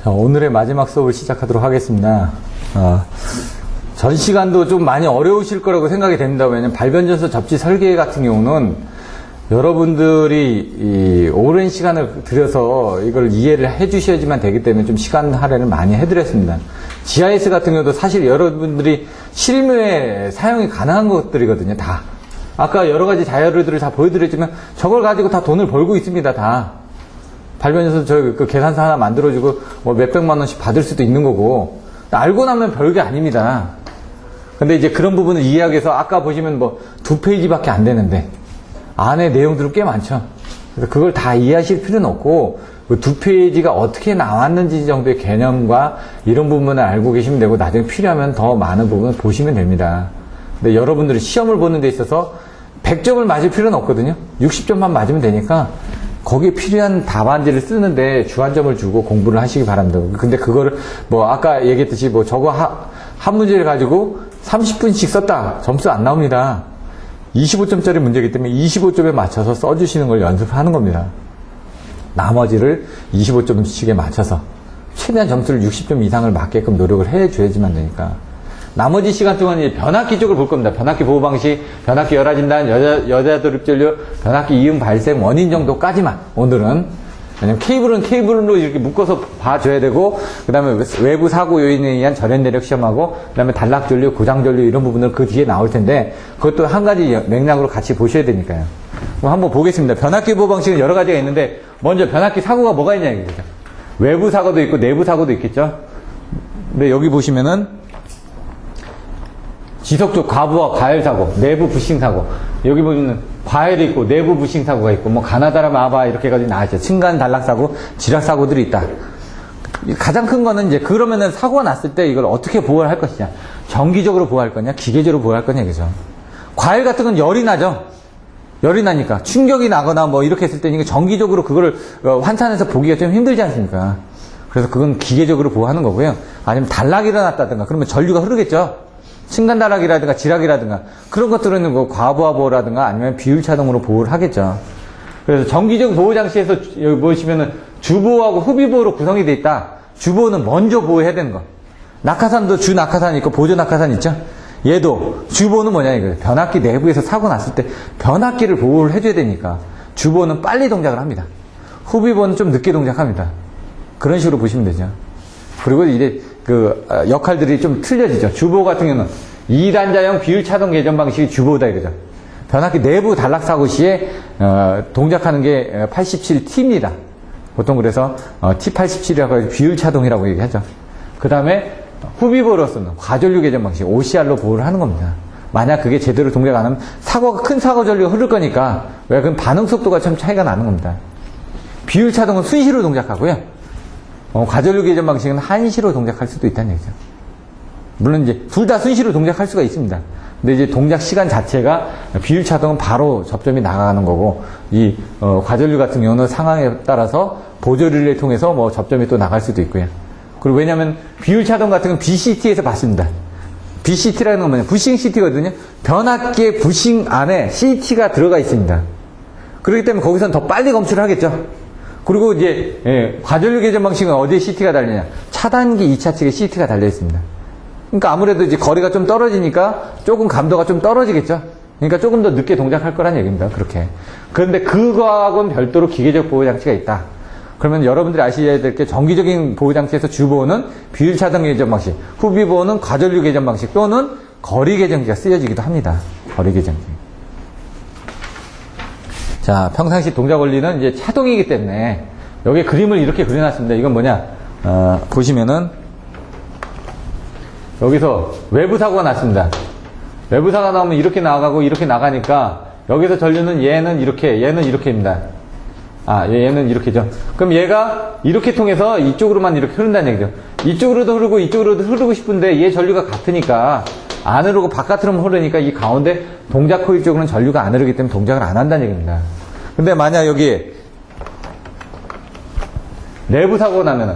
자, 오늘의 마지막 수업을 시작하도록 하겠습니다. 전 시간도 좀 많이 어려우실 거라고 생각이 됩니다. 왜냐면 발변전서 접지 설계 같은 경우는 여러분들이 오랜 시간을 들여서 이걸 이해를 해 주셔야지만 되기 때문에 좀 시간 할애를 많이 해드렸습니다. GIS 같은 경우도 사실 여러분들이 실무에 사용이 가능한 것들이거든요. 다. 아까 여러 가지 자료들을 다 보여드렸지만 저걸 가지고 다 돈을 벌고 있습니다. 다. 발변전서 그 계산서 하나 만들어주고 뭐 몇백만 원씩 받을 수도 있는 거고, 알고 나면 별게 아닙니다. 근데 이제 그런 부분을 이해하기 위해서 아까 보시면 뭐 2페이지밖에 안 되는데 안에 내용들은 꽤 많죠. 그래서 그걸 다 이해하실 필요는 없고 그 2페이지가 어떻게 나왔는지 정도의 개념과 이런 부분을 알고 계시면 되고, 나중에 필요하면 더 많은 부분을 보시면 됩니다. 근데 여러분들이 시험을 보는 데 있어서 100점을 맞을 필요는 없거든요. 60점만 맞으면 되니까 거기에 필요한 답안지를 쓰는데 주안점을 주고 공부를 하시기 바랍니다. 근데 그거를 뭐 아까 얘기했듯이 뭐 저거 한 문제를 가지고 30분씩 썼다. 점수 안 나옵니다. 25점짜리 문제이기 때문에 25점에 맞춰서 써주시는 걸 연습하는 겁니다. 나머지를 25점씩에 맞춰서 최대한 점수를 60점 이상을 맞게끔 노력을 해줘야지만 되니까. 나머지 시간 동안 이제 변압기 쪽을 볼 겁니다. 변압기 보호 방식, 변압기 열화 진단, 여자 드립전류, 변압기 이음 발생 원인 정도까지만 오늘은. 왜냐면 케이블은 케이블로 이렇게 묶어서 봐줘야 되고, 그 다음에 외부 사고 요인에 의한 절연 내력 시험하고, 그 다음에 단락 전류, 고장 전류 이런 부분은 그 뒤에 나올 텐데, 그것도 한 가지 맥락으로 같이 보셔야 되니까요. 그럼 한번 보겠습니다. 변압기 보호 방식은 여러 가지가 있는데, 먼저 변압기 사고가 뭐가 있냐 이거죠. 외부 사고도 있고 내부 사고도 있겠죠. 근데 여기 보시면은 지속적 과부하 과열 사고, 내부 부싱 사고, 여기 보면 과열이 있고 내부 부싱 사고가 있고, 뭐 가나다라 마바 이렇게 해가지고 나왔죠. 층간 단락 사고, 지락 사고들이 있다. 가장 큰 거는 이제 그러면은 사고가 났을 때 이걸 어떻게 보호를 할 것이냐, 정기적으로 보호할 거냐, 기계적으로 보호할 거냐 이거죠. 과열 같은 건 열이 나죠. 열이 나니까 충격이 나거나 뭐 이렇게 했을 때니까 정기적으로 그거를 환산해서 보기가 좀 힘들지 않습니까? 그래서 그건 기계적으로 보호하는 거고요. 아니면 단락이 일어났다든가 그러면 전류가 흐르겠죠. 층간단락이라든가 지락이라든가 그런 것들은 뭐 과부하 보호라든가 아니면 비율차동으로 보호를 하겠죠. 그래서 정기적 보호 장치에서 여기 보시면은 주보호하고 후비보호로 구성이 되어 있다. 주보호는 먼저 보호해야 되는 거. 낙하산도 주 낙하산 있고 보조 낙하산 있죠. 얘도 주보호는 뭐냐 이거예요. 변압기 내부에서 사고 났을 때 변압기를 보호를 해줘야 되니까 주보호는 빨리 동작을 합니다. 후비보호는 좀 늦게 동작합니다. 그런 식으로 보시면 되죠. 그리고 이제 그 역할들이 좀 틀려지죠. 주보호 같은 경우는 2단자형 비율차동 개전 방식이 주보호다 이거죠. 변압기 내부 단락 사고 시에 동작하는 게 87T입니다. 보통 그래서 T87이라고 해서 비율차동이라고 얘기하죠. 그 다음에 후비보호로서는 과전류 개전 방식 OCR로 보호를 하는 겁니다. 만약 그게 제대로 동작 안 하면 사고가 큰 사고 전류가 흐를 거니까, 왜 그럼 반응 속도가 참 차이가 나는 겁니다. 비율차동은 순시로 동작하고요. 과전류 개전 방식은 한시로 동작할 수도 있다는 얘기죠. 물론 이제 둘 다 순시로 동작할 수가 있습니다. 근데 이제 동작 시간 자체가 비율차동은 바로 접점이 나가는 거고, 이 과전류 같은 경우는 상황에 따라서 보조 릴레이를 통해서 뭐 접점이 또 나갈 수도 있고요. 그리고 왜냐하면 비율차동 같은 건 BCT에서 봤습니다. BCT라는 건 뭐냐, 부싱 CT거든요. 변압기의 부싱 안에 CT가 들어가 있습니다. 그렇기 때문에 거기서는 더 빨리 검출을 하겠죠. 그리고 이제 과전류 개전 방식은 어디에 CT가 달리냐, 차단기 2차 측에 CT가 달려 있습니다. 그러니까 아무래도 이제 거리가 좀 떨어지니까 조금 감도가 좀 떨어지겠죠. 그러니까 조금 더 늦게 동작할 거란 얘기입니다. 그렇게. 그런데 그거하고는 별도로 기계적 보호 장치가 있다. 그러면 여러분들이 아셔야 될 게, 정기적인 보호 장치에서 주보호는 비율차동 개전 방식, 후비보호는 과전류 개전 방식 또는 거리 개전기가 쓰여지기도 합니다. 거리 개전기. 자, 평상시 동작 원리는 이제 차동이기 때문에 여기 그림을 이렇게 그려놨습니다. 이건 뭐냐, 보시면은 여기서 외부 사고가 났습니다. 외부 사고가 나오면 이렇게 나가고 이렇게 나가니까 여기서 전류는 얘는 이렇게입니다. 얘는 이렇게죠. 그럼 얘가 이렇게 통해서 이쪽으로만 이렇게 흐른다는 얘기죠. 이쪽으로도 흐르고 이쪽으로도 흐르고 싶은데 얘 전류가 같으니까 안 흐르고 바깥으로만 흐르니까 이 가운데 동작 코일 쪽으로는 전류가 안 흐르기 때문에 동작을 안 한다는 얘기입니다. 근데 만약 여기 내부 사고가 나면은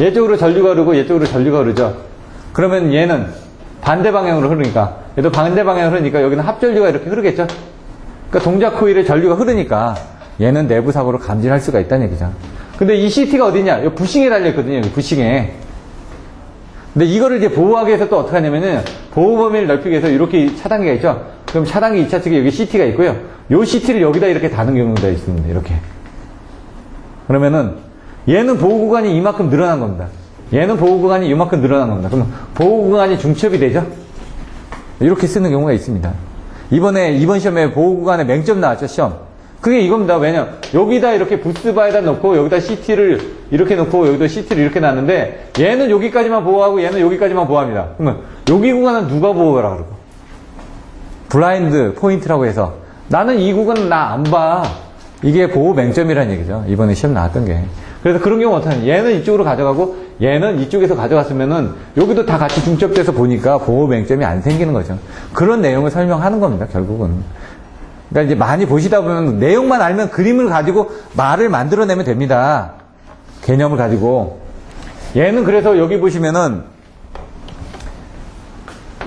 얘 쪽으로 전류가 흐르고 얘 쪽으로 전류가 흐르죠. 그러면 얘는 반대 방향으로 흐르니까, 얘도 반대 방향으로 흐르니까 여기는 합전류가 이렇게 흐르겠죠. 그러니까 동작 코일에 전류가 흐르니까 얘는 내부 사고를 감지할 수가 있다는 얘기죠. 근데 이 CT가 어디냐? 이 부싱에 달려있거든요. 여기 부싱에. 근데 이거를 이제 보호하기 위해서 또 어떻게 하냐면은, 보호 범위를 넓히기 위해서 이렇게 차단기가 있죠? 그럼 차단기 2차 측에 여기 CT가 있고요. 요 CT를 여기다 이렇게 다는 경우가 있습니다. 이렇게. 그러면은, 얘는 보호 구간이 이만큼 늘어난 겁니다. 얘는 보호 구간이 이만큼 늘어난 겁니다. 그러면 보호 구간이 중첩이 되죠? 이렇게 쓰는 경우가 있습니다. 이번 시험에 보호 구간에 맹점 나왔죠, 시험. 그게 이겁니다. 왜냐, 여기다 이렇게 부스바에다 놓고, 여기다 CT를 이렇게 놓고, 여기다 CT를 이렇게 놨는데, 얘는 여기까지만 보호하고, 얘는 여기까지만 보호합니다. 그러면, 여기 구간은 누가 보호하라 그러고? 블라인드 포인트라고 해서, 나는 이 구간은 나 안 봐. 이게 보호 맹점이라는 얘기죠. 이번에 시험 나왔던 게. 그래서 그런 경우 어떻게 하냐. 얘는 이쪽으로 가져가고, 얘는 이쪽에서 가져갔으면은, 여기도 다 같이 중첩돼서 보니까 보호 맹점이 안 생기는 거죠. 그런 내용을 설명하는 겁니다, 결국은. 그러니까 이제 많이 보시다 보면 내용만 알면 그림을 가지고 말을 만들어내면 됩니다. 개념을 가지고. 얘는 그래서 여기 보시면은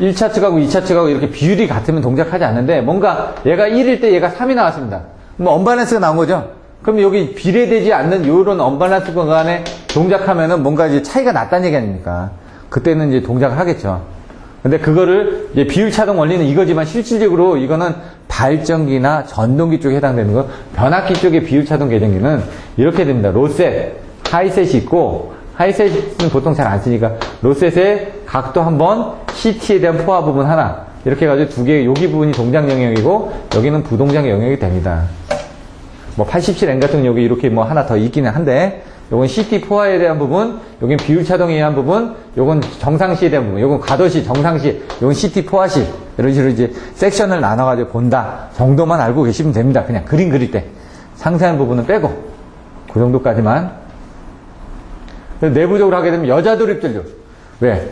1차 측하고 2차 측하고 이렇게 비율이 같으면 동작하지 않는데 뭔가 얘가 1일 때 얘가 3이 나왔습니다. 뭐 언밸런스가 나온 거죠. 그럼 여기 비례되지 않는 이런 언밸런스 구간에 동작하면은 뭔가 이제 차이가 났다는 얘기 아닙니까? 그때는 이제 동작을 하겠죠. 근데 그거를 이제 비율 차동 원리는 이거지만 실질적으로 이거는 발전기나 전동기 쪽에 해당되는 거, 변압기 쪽의 비율 차동 계전기는 이렇게 됩니다. 로셋, 하이셋이 있고, 하이셋은 보통 잘 안 쓰니까 로셋의 각도 한 번, CT에 대한 포화 부분 하나, 이렇게 해가지고 두 개, 여기 부분이 동작 영역이고 여기는 부동작 영역이 됩니다. 뭐 87N 같은 여기 이렇게 뭐 하나 더 있기는 한데, 요건 CT 포화에 대한 부분, 요건 비율 차동에 대한 부분, 요건 정상시에 대한 부분, 요건 과도시, 정상시, 요건 CT 포화시, 이런 식으로 이제 섹션을 나눠가지고 본다 정도만 알고 계시면 됩니다. 그냥 그림 그릴 때. 상세한 부분은 빼고, 그 정도까지만. 내부적으로 하게 되면 여자 도립전류. 왜?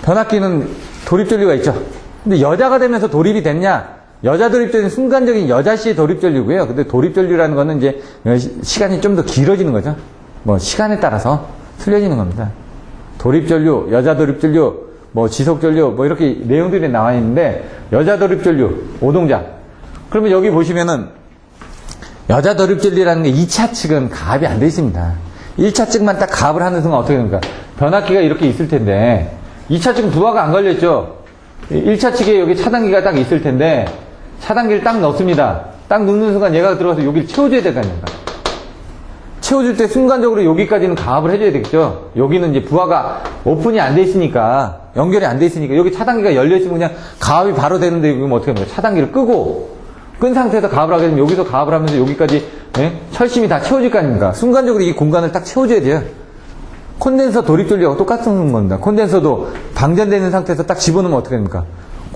변압기는 도립전류가 있죠. 근데 여자가 되면서 도립이 됐냐? 여자 도립전류는 순간적인 여자씨의 도립전류고요. 근데 도립전류라는 거는 이제 시간이 좀 더 길어지는 거죠. 뭐 시간에 따라서 틀려지는 겁니다. 도립전류, 여자 도립전류, 뭐 지속전류, 뭐 이렇게 내용들이 나와 있는데 여자 도립전류, 오동작. 그러면 여기 보시면은 여자 도립전류라는 게 2차 측은 가압이 안 돼 있습니다. 1차 측만 딱 가압을 하는 순간 어떻게 됩니까? 변압기가 이렇게 있을 텐데 2차 측은 부하가 안 걸려있죠. 1차 측에 여기 차단기가 딱 있을 텐데 차단기를 딱 넣습니다. 딱 넣는 순간 얘가 들어가서 여기를 채워줘야 될 거 아닙니까? 채워줄 때 순간적으로 여기까지는 가압을 해줘야 되겠죠. 여기는 이제 부하가 오픈이 안 돼 있으니까, 연결이 안 돼 있으니까, 여기 차단기가 열려있으면 그냥 가압이 바로 되는데, 여기 어떻게 합니까? 차단기를 끄고, 끈 상태에서 가압을 하게 되면 여기서 가압을 하면서 여기까지, 철심이 다 채워질 거 아닙니까? 순간적으로 이 공간을 딱 채워줘야 돼요. 콘덴서 도립전류하고 똑같은 겁니다. 콘덴서도 방전되는 상태에서 딱 집어넣으면 어떻게 됩니까?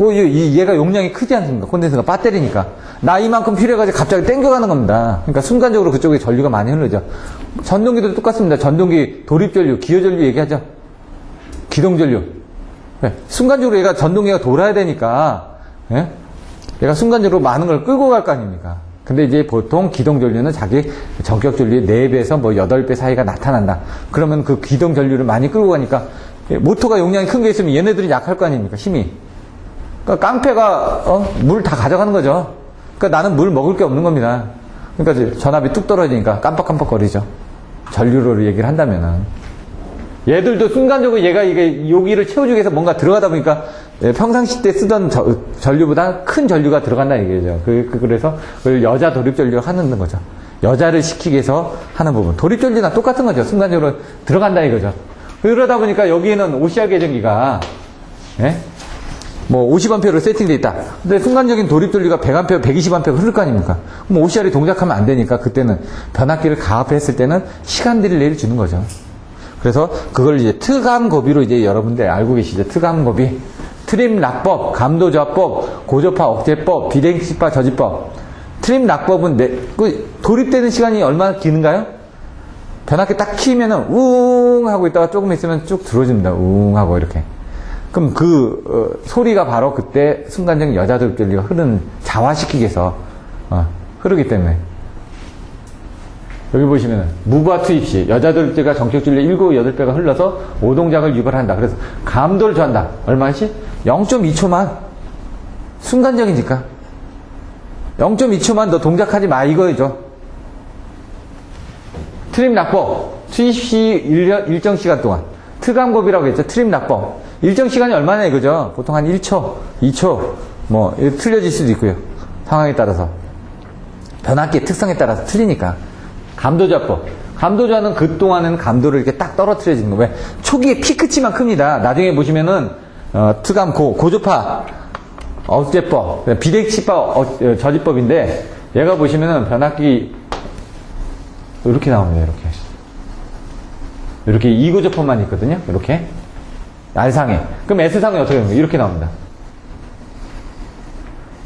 얘가 용량이 크지 않습니까? 콘덴서가 배터리니까. 나 이만큼 필요해가지고 갑자기 땡겨가는 겁니다. 그러니까 순간적으로 그쪽에 전류가 많이 흐르죠. 전동기도 똑같습니다. 전동기, 도립전류, 기어전류 얘기하죠. 기동전류. 네. 순간적으로 얘가 전동기가 돌아야 되니까, 얘가 순간적으로 많은 걸 끌고 갈 거 아닙니까? 근데 이제 보통 기동전류는 자기 전격전류의 4배에서 뭐 8배 사이가 나타난다. 그러면 그 기동전류를 많이 끌고 가니까 모터가 용량이 큰 게 있으면 얘네들이 약할 거 아닙니까? 힘이. 그러니까 깡패가 물 다 가져가는 거죠. 그러니까 나는 물 먹을 게 없는 겁니다. 그러니까 전압이 뚝 떨어지니까 깜빡깜빡거리죠. 전류로 얘기를 한다면은. 얘들도 순간적으로 얘가 이게 여기를 채워주기 위해서 뭔가 들어가다 보니까 평상시 때 쓰던 전류보다 큰 전류가 들어간다 얘기죠. 그래서 그걸 여자 도립전류를 하는 거죠. 여자를 시키기 위해서 하는 부분. 도립전류나 똑같은 거죠. 순간적으로 들어간다 이거죠. 그러다 보니까 여기에는 OCR 계전기가 뭐 50A로 세팅되어 있다. 근데 순간적인 도립전류가 100A, 120A가 흐를 거 아닙니까? 그럼 OCR이 동작하면 안 되니까 그때는 변압기를 가압했을 때는 시간 딜레이를 주는 거죠. 그래서 그걸 이제 트감고비로 이제 여러분들 알고 계시죠? 트감고비. 트림 락법, 감도조합법, 고저파 억제법, 비대칭파 저지법. 트림 락법은 도립되는 시간이 얼마나 기는가요? 변압기 딱 키면은 웅 하고 있다가 조금 있으면 쭉 들어집니다. 웅 하고 이렇게. 그럼 소리가 바로 그때 순간적인 여자 도립전류가 자화시키기 위해서 흐르기 때문에. 여기 보시면은 무부하 투입 시 여자 도립전류가 정적 전류 7, 8배가 흘러서 오동작을 유발한다. 그래서 감도를 줘한다. 얼마씩? 0.2초만. 순간적이니까. 0.2초만 너 동작하지 마 이거죠. 트림 낙법. 투입시 일정 시간 동안. 트감곱이라고 했죠. 트림 낙법. 일정 시간이 얼마냐 이거죠. 보통 한 1초, 2초, 뭐, 틀려질 수도 있고요. 상황에 따라서. 변압기의 특성에 따라서 틀리니까. 감도좌법. 감도좌는 그동안은 감도를 이렇게 딱 떨어뜨려지는 거예요. 왜? 초기에 피크치만 큽니다. 나중에 보시면은, 트감 고조파, 억제법, 비대칭파 저지법인데, 얘가 보시면은 변압기, 이렇게 나옵니다, 이렇게. 이렇게 2구조법만 있거든요, 이렇게. R상에. 그럼 S상이 어떻게 되는 거예요? 이렇게 나옵니다.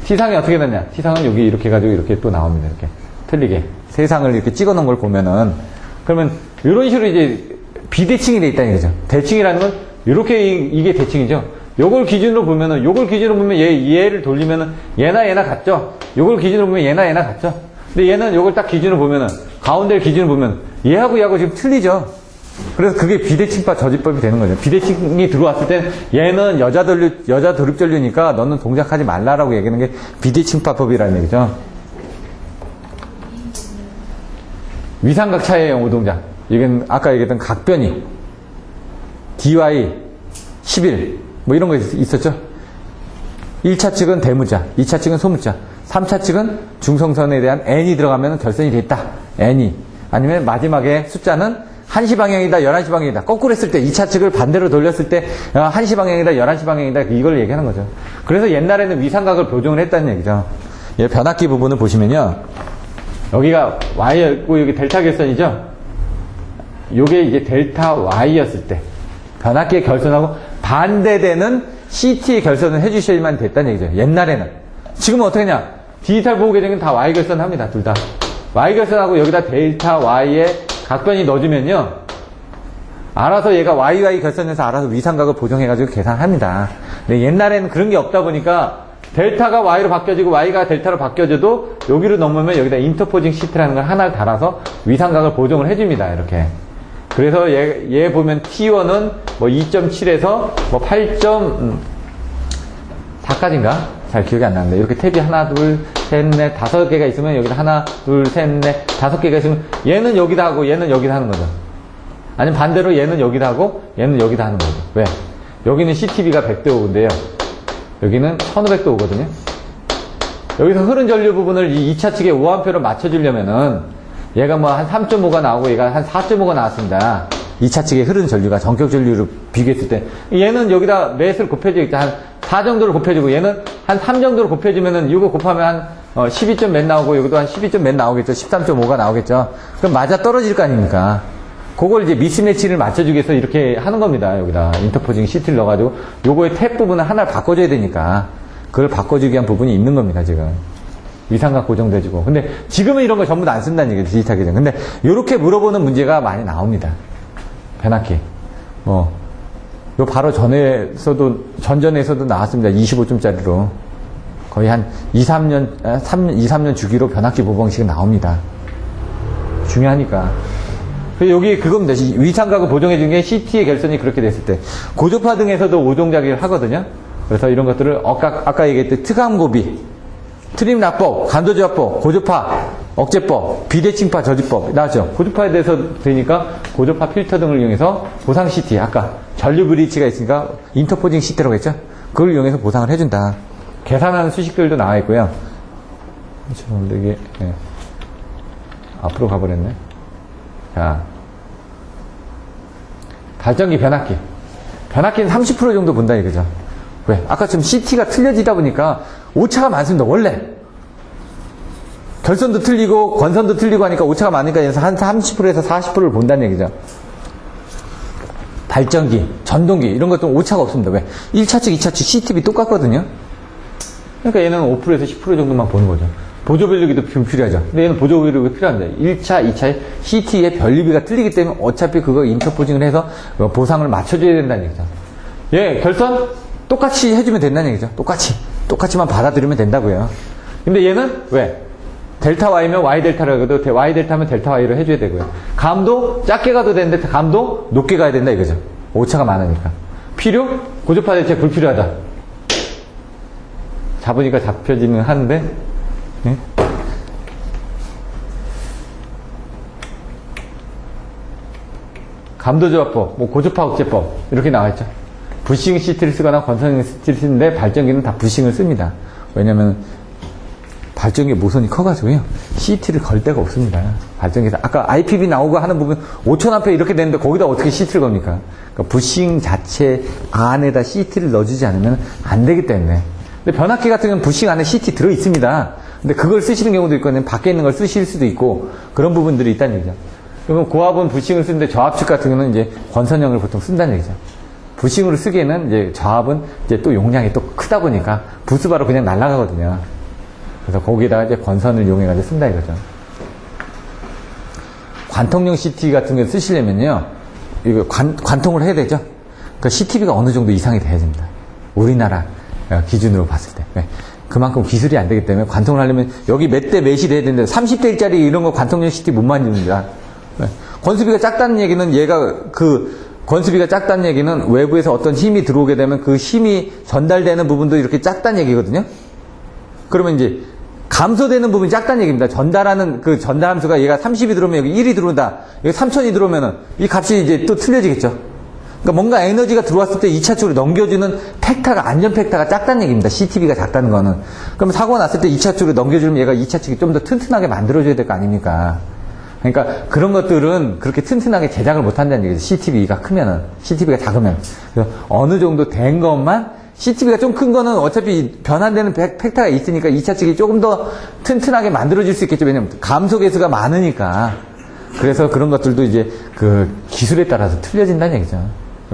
T상이 어떻게 되냐? T상은 여기 이렇게 해가지고 이렇게 또 나옵니다, 이렇게. 틀리게. 세 상을 이렇게 찍어 놓은 걸 보면은, 그러면, 이런 식으로 이제 비대칭이 돼 있다는 얘기죠. 대칭이라는 건, 이렇게 이게 대칭이죠. 요걸 기준으로 보면은, 얘를 돌리면은, 얘나 같죠? 요걸 기준으로 보면 얘나 같죠? 근데 얘는 요걸 딱 기준으로 보면은, 가운데를 기준으로 보면, 얘하고 지금 틀리죠? 그래서 그게 비대칭파 저지법이 되는 거죠. 비대칭이 들어왔을 때, 얘는 여자 드립전류니까 너는 동작하지 말라라고 얘기하는 게 비대칭파법이라는 얘기죠. 위삼각 차이형 오동작. 이건 아까 얘기했던 각변이 dy 11 뭐 이런 거 있었죠. 1차 측은 대문자, 2차 측은 소문자, 3차 측은 중성선에 대한 n이 들어가면 결선이 됐다. n이. 아니면 마지막에 숫자는 1시 방향이다, 11시 방향이다. 거꾸로 했을 때 2차 측을 반대로 돌렸을 때 1시 방향이다, 11시 방향이다. 이걸 얘기하는 거죠. 그래서 옛날에는 위삼각을 교정을 했다는 얘기죠. 이 변압기 부분을 보시면요. 여기가 Y였고, 여기 델타 결선이죠? 요게 이제 델타 Y였을 때, 변압기의 결선하고 반대되는 CT의 결선을 해주셔야만 됐다는 얘기죠. 옛날에는. 지금은 어떻게 하냐? 디지털 보호 계정은 다 Y 결선 합니다, 둘 다. Y 결선하고 여기다 델타 Y의 각변이 넣어주면요. 알아서 얘가 YY 결선에서 알아서 위삼각을 보정해가지고 계산합니다. 근데 옛날에는 그런 게 없다 보니까 델타가 Y로 바뀌어지고 Y가 델타로 바뀌어져도 여기로 넘으면 여기다 인터포징 시트라는 걸 하나를 달아서 위삼각을 보정을 해줍니다. 이렇게. 그래서 얘 보면 T1은 뭐 2.7에서 뭐 8.4까지인가? 잘 기억이 안 나는데 이렇게 탭이 하나, 둘, 셋, 넷, 5개가 있으면 여기다 하나, 둘, 셋, 넷, 5개가 있으면 얘는 여기다 하고 얘는 여기다 하는 거죠. 아니면 반대로 얘는 여기다 하고 얘는 여기다 하는 거죠. 왜? 여기는 CTB가 100대 5인데요. 여기는 1500대 5거든요. 여기서 흐른 전류 부분을 이 2차 측에 5A로 맞춰주려면은 얘가 뭐 한 3.5가 나오고 얘가 한 4.5가 나왔습니다. 2차 측에 흐른 전류가 전격 전류로 비교했을 때 얘는 여기다 맷을 곱해져 있다. 한 4 정도를 곱해주고 얘는 한 3 정도를 곱해주면은 이거 곱하면 한 12점 몇 나오고 여기도 한 12점 몇 나오겠죠. 13.5가 나오겠죠. 그럼 맞아 떨어질 거 아닙니까? 그걸 이제 미스매치를 맞춰주기 위해서 이렇게 하는 겁니다. 여기다 인터포징 시트를 넣어가지고 요거의 탭 부분을 하나를 바꿔줘야 되니까 그걸 바꿔주기 위한 부분이 있는 겁니다. 지금 위삼각 고정돼주고. 근데 지금은 이런 거 전부 다 안 쓴다는 얘기죠. 디지털 계정. 근데 요렇게 물어보는 문제가 많이 나옵니다. 변압기. 요 바로 전전에서도 나왔습니다. 25점짜리로. 거의 한 2-3년 주기로 변압기 보방식이 나옵니다. 중요하니까. 여기 그겁니다. 위삼각을 보정해준 게 CT의 결선이 그렇게 됐을 때. 고조파 등에서도 오동작을 하거든요. 그래서 이런 것들을 아까 얘기했던 트감고비, 트림 낙법, 간도조합법, 고조파, 억제법, 비대칭파 저지법 나왔죠. 고조파에 대해서 되니까 고조파 필터 등을 이용해서 보상 CT, 아까 전류 브리치가 있으니까 인터포징 CT라고 했죠. 그걸 이용해서 보상을 해준다. 계산하는 수식들도 나와 있고요. 근데 이게 앞으로 가버렸네. 자, 발전기 변압기. 변압기는 30% 정도 본다 이거죠. 왜? 아까 지금 CT가 틀려지다 보니까 오차가 많습니다. 원래 결선도 틀리고 권선도 틀리고 하니까 오차가 많으니까 한 30%에서 40%를 본다는 얘기죠. 발전기, 전동기 이런 것도 오차가 없습니다. 왜? 1차 측, 2차 측 CTB 똑같거든요. 그러니까 얘는 5%에서 10% 정도만 보는 거죠. 보조 변류기도 필요하죠. 근데 얘는 보조 변류기가 필요합니다. 1차, 2차에 CT의 변류비가 틀리기 때문에 어차피 그거 인터포징을 해서 보상을 맞춰줘야 된다는 얘기죠. 예, 결선 똑같이 해주면 된다는 얘기죠. 똑같이만 받아들이면 된다고요. 근데 얘는 왜? 델타 Y면 Y 델타라고 해도 Y 델타면 델타 Y로 해줘야 되고요. 감도 작게 가도 되는데 감도 높게 가야 된다 이거죠. 오차가 많으니까. 필요? 고조파 대체 불필요하다. 잡으니까 잡혀지는 하는데 네? 감도조합법, 뭐 고주파 억제법 이렇게 나와있죠. 부싱 시트를 쓰거나 건선형 시트를 쓰는데 발전기는 다 부싱을 씁니다. 왜냐면 발전기 모선이 커가지고요. CT를 걸 데가 없습니다. 발전기에서 아까 IPV 나오고 하는 부분 5,000A 이렇게 되는데 거기다 어떻게 CT를 겁니까? 그러니까 부싱 자체 안에다 CT를 넣어주지 않으면 안 되기 때문에. 근데 변압기 같은 경우는 부싱 안에 CT 들어 있습니다. 근데 그걸 쓰시는 경우도 있고 밖에 있는 걸 쓰실 수도 있고 그런 부분들이 있다는 얘기죠. 그러면 고압은 부싱을 쓰는데 저압축 같은 경우는 이제 권선형을 보통 쓴다는 얘기죠. 부싱으로 쓰기에는 이제 저압은 이제 또 용량이 또 크다 보니까 부스바로 그냥 날아가거든요. 그래서 거기다가 이제 권선을 이용해가지고 쓴다 이거죠. 관통용 CT 같은 거 쓰시려면요, 이거 관통을 해야 되죠. 그러니까 CT비가 어느 정도 이상이 돼야 됩니다. 우리나라 기준으로 봤을 때. 네. 그만큼 기술이 안 되기 때문에 관통을 하려면 여기 몇 대 몇이 돼야 되는데 30대 1짜리 이런 거 관통용 CT 못 만집니다. 네. 권수비가 작다는 얘기는 얘가 권수비가 작다는 얘기는 외부에서 어떤 힘이 들어오게 되면 그 힘이 전달되는 부분도 이렇게 작다는 얘기거든요. 그러면 이제 감소되는 부분이 작다는 얘기입니다. 전달하는 그 전달함수가 얘가 30이 들어오면 여기 1이 들어온다. 여기 3000이 들어오면은 이 값이 이제 또 틀려지겠죠. 그러니까 뭔가 에너지가 들어왔을 때 2차 쪽으로 넘겨주는 팩타가, 안전 팩타가 작다는 얘기입니다. CTB가 작다는 거는. 그러면 사고가 났을 때 2차 쪽으로 넘겨주면 얘가 2차 측이 좀 더 튼튼하게 만들어줘야 될 거 아닙니까? 그러니까 그런 것들은 그렇게 튼튼하게 제작을 못 한다는 얘기죠. CTB가 크면은. CTB가 작으면. 그래서 어느 정도 된 것만 CTB가 좀 큰 거는 어차피 변환되는 팩타가 있으니까 2차 측이 조금 더 튼튼하게 만들어질 수 있겠죠. 왜냐면 감소 개수가 많으니까. 그래서 그런 것들도 이제 그 기술에 따라서 틀려진다는 얘기죠.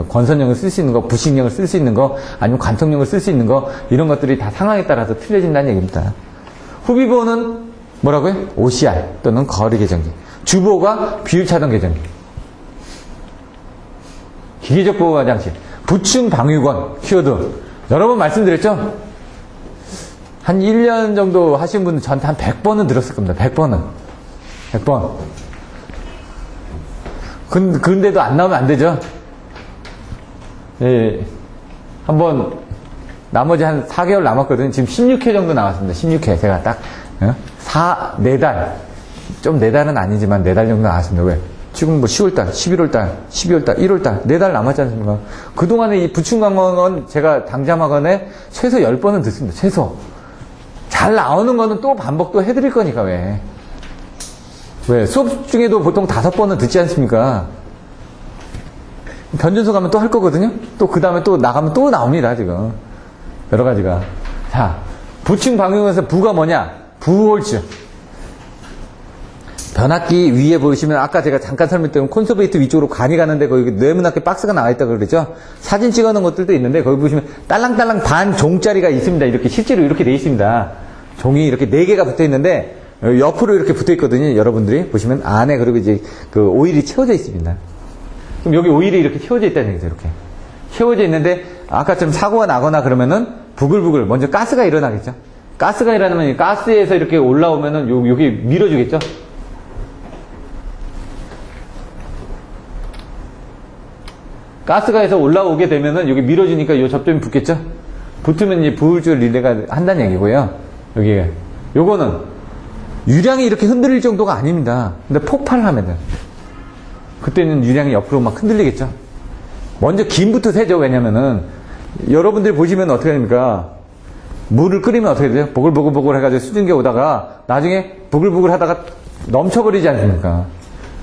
권선형을 쓸 수 있는 거, 부식형을 쓸 수 있는 거, 아니면 관통형을 쓸 수 있는 거, 이런 것들이 다 상황에 따라서 틀려진다는 얘기입니다. 후비보는 뭐라고요? OCR 또는 거리 계정기. 주보가 비율차단 계정기. 기계적 보호와 장치. 부충 방위권, 키워드. 여러 번 말씀드렸죠? 한 1년 정도 하신 분은 저한테 한 100번은 들었을 겁니다. 100번은. 100번. 근데도 안 나오면 안 되죠? 예. 한번, 나머지 한 4개월 남았거든요. 지금 16회 정도 나왔습니다. 16회. 제가 딱, 4달. 좀 4달은 아니지만 4달 정도 나왔습니다. 왜? 지금 뭐 10월달, 11월달, 12월달, 1월달, 4달 남았지 않습니까? 그동안에 이 부충강원은 제가 당자마건에 최소 10번은 듣습니다. 최소. 잘 나오는 거는 또 반복도 해드릴 거니까, 왜? 수업 중에도 보통 5번은 듣지 않습니까? 변준소 가면 또 할 거거든요? 또 그 다음에 또 나가면 또 나옵니다, 지금. 여러 가지가. 자, 부충 방향에서 부가 뭐냐? 부홀즈. 변압기 위에 보시면 아까 제가 잠깐 설명드린 콘서베이트 위쪽으로 관이 가는데 거기 네모나게 박스가 나와 있다고 그러죠. 사진 찍어 놓은 것들도 있는데 거기 보시면 딸랑딸랑 반 종짜리가 있습니다. 이렇게 실제로 이렇게 돼 있습니다. 종이 이렇게 4개가 붙어 있는데 옆으로 이렇게 붙어 있거든요. 여러분들이 보시면 안에 그리고 이제 그 오일이 채워져 있습니다. 그럼 여기 오일이 이렇게 채워져 있다는 얘기죠. 이렇게 채워져 있는데 아까처럼 사고가 나거나 그러면은 부글부글 먼저 가스가 일어나겠죠. 가스가 일어나면 가스에서 이렇게 올라오면은 여기 밀어주겠죠. 가스가 해서 올라오게 되면은 여기 밀어주니까 이 접점이 붙겠죠? 붙으면 이제 부울줄 릴레이가 한다는 얘기고요. 여기, 요거는 유량이 이렇게 흔들릴 정도가 아닙니다. 근데 폭발하면은. 그때는 유량이 옆으로 막 흔들리겠죠? 먼저 김부터 새죠. 왜냐면은, 여러분들이 보시면 어떻게 됩니까? 물을 끓이면 어떻게 돼요? 보글보글 해가지고 수증기 오다가 나중에 보글보글 하다가 넘쳐버리지 않습니까?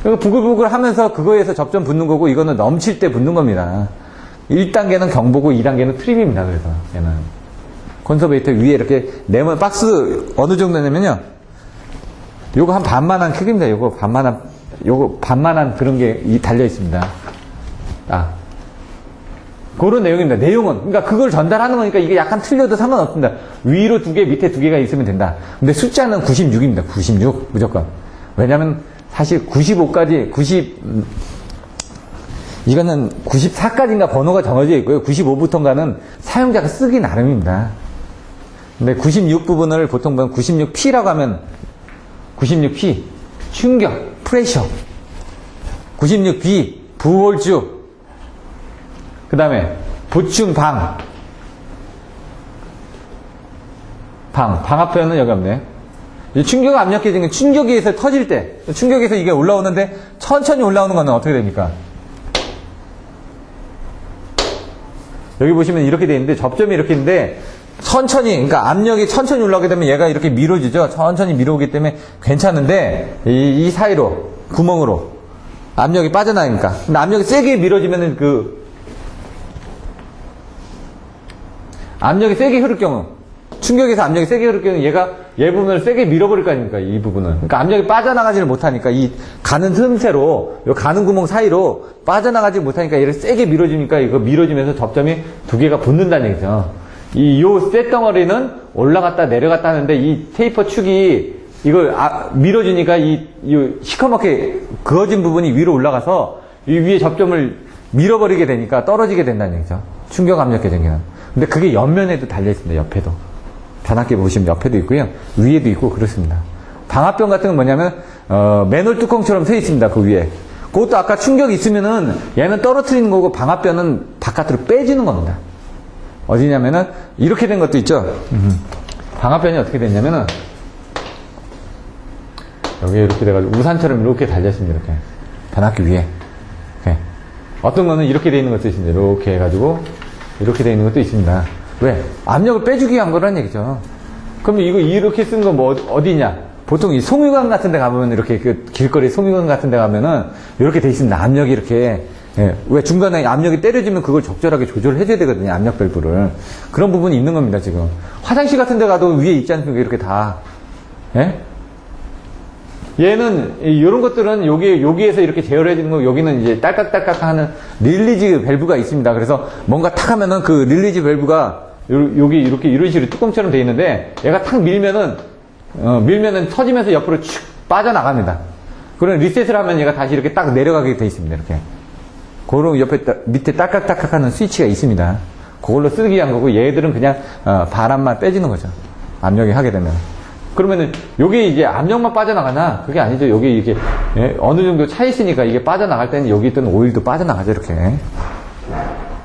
그러니까 부글부글 하면서 그거에서 접점 붙는 거고 이거는 넘칠 때 붙는 겁니다. 1단계는 경보고 2단계는 트림입니다. 그래서 얘는 콘서베이터 위에 이렇게 네모 박스 어느 정도냐면요. 요거 한 반만한 크기입니다. 요거 반만한 그런 게 달려 있습니다. 그런 내용입니다. 내용은 그러니까 그걸 전달하는 거니까 이게 약간 틀려도 상관없습니다. 위로 2개, 밑에 2개가 있으면 된다. 근데 숫자는 96입니다. 96 무조건. 왜냐면 사실 95까지, 이거는 94까지인가 번호가 정해져 있고요. 95부터인가는 사용자가 쓰기 나름입니다. 근데 96 부분을 보통 보면 96P라고 하면 96P, 충격, 프레셔. 96B, 부홀즈. 그 다음에 부충 방압 표현은 여기 없네. 충격 압력 계정은 충격에서 터질 때, 충격에서 이게 올라오는데 천천히 올라오는 거는 어떻게 됩니까? 여기 보시면 이렇게 돼 있는데 접점이 이렇게 있는데 천천히, 그러니까 압력이 천천히 올라오게 되면 얘가 이렇게 밀어지죠. 천천히 밀어오기 때문에 괜찮은데 이 사이로 구멍으로 압력이 빠져나가니까. 근데 압력이 세게 밀어지면은 압력이 세게 흐를 경우, 충격에서 압력이 세게 흐를 경우 얘 부분을 세게 밀어버릴 거 아닙니까? 이 부분은. 그러니까 압력이 빠져나가지를 못하니까 이 가는 틈새로, 요 가는 구멍 사이로 빠져나가지 못하니까 얘를 세게 밀어주니까 이거 밀어주면서 접점이 두 개가 붙는다는 얘기죠. 요 쇳덩어리는 올라갔다 내려갔다 하는데 이 테이퍼 축이 이걸 밀어주니까 이 시커멓게 그어진 부분이 위로 올라가서 이 위에 접점을 밀어버리게 되니까 떨어지게 된다는 얘기죠. 충격 압력 계정기는. 근데 그게 옆면에도 달려있습니다. 옆에도. 변압기 보시면 옆에도 있고요. 위에도 있고 그렇습니다. 방압변 같은 건 뭐냐면 맨홀 뚜껑처럼 서 있습니다. 그 위에. 그것도 아까 충격이 있으면은 얘는 떨어뜨리는 거고 방압변은 바깥으로 빼주는 겁니다. 어디냐면은 이렇게 된 것도 있죠. 방압변이 어떻게 됐냐면은 여기 이렇게 돼가지고 우산처럼 이렇게 달려있습니다. 이렇게 변압기 위에. 이렇게. 어떤 거는 이렇게 돼 있는 것도 있습니다. 이렇게 해가지고 이렇게 돼 있는 것도 있습니다. 왜? 압력을 빼주기 위한 거란 얘기죠. 그럼 이거 이렇게 쓴 거 뭐 어디냐? 보통 이 송유관 같은 데 가보면 이렇게 길거리 송유관 같은 데 가면은 이렇게 돼 있습니다. 압력이 이렇게. 예. 왜 중간에 압력이 때려지면 그걸 적절하게 조절을 해줘야 되거든요. 압력 밸브를. 그런 부분이 있는 겁니다, 지금. 화장실 같은 데 가도 위에 있지 않습니까? 이렇게 다. 예? 얘는, 이런 것들은 여기에서 이렇게 제어해주는 거, 여기는 이제 딸깍딸깍 하는 릴리즈 밸브가 있습니다. 그래서 뭔가 탁 하면은 그 릴리즈 밸브가 여기 이렇게 이런 식으로 뚜껑처럼 돼 있는데, 얘가 탁 밀면은 터지면서 옆으로 축 빠져나갑니다. 그런 리셋을 하면 얘가 다시 이렇게 딱 내려가게 돼 있습니다. 이렇게. 그런 옆에 밑에 딸깍딸깍 하는 스위치가 있습니다. 그걸로 쓰기 위한 거고, 얘들은 그냥 바람만 빼주는 거죠. 압력이 하게 되면. 그러면은 여기 이제 압력만 빠져나가나? 그게 아니죠. 여기 이게 어느 정도 차 있으니까 이게 빠져나갈 때는 여기 있던 오일도 빠져나가죠. 이렇게.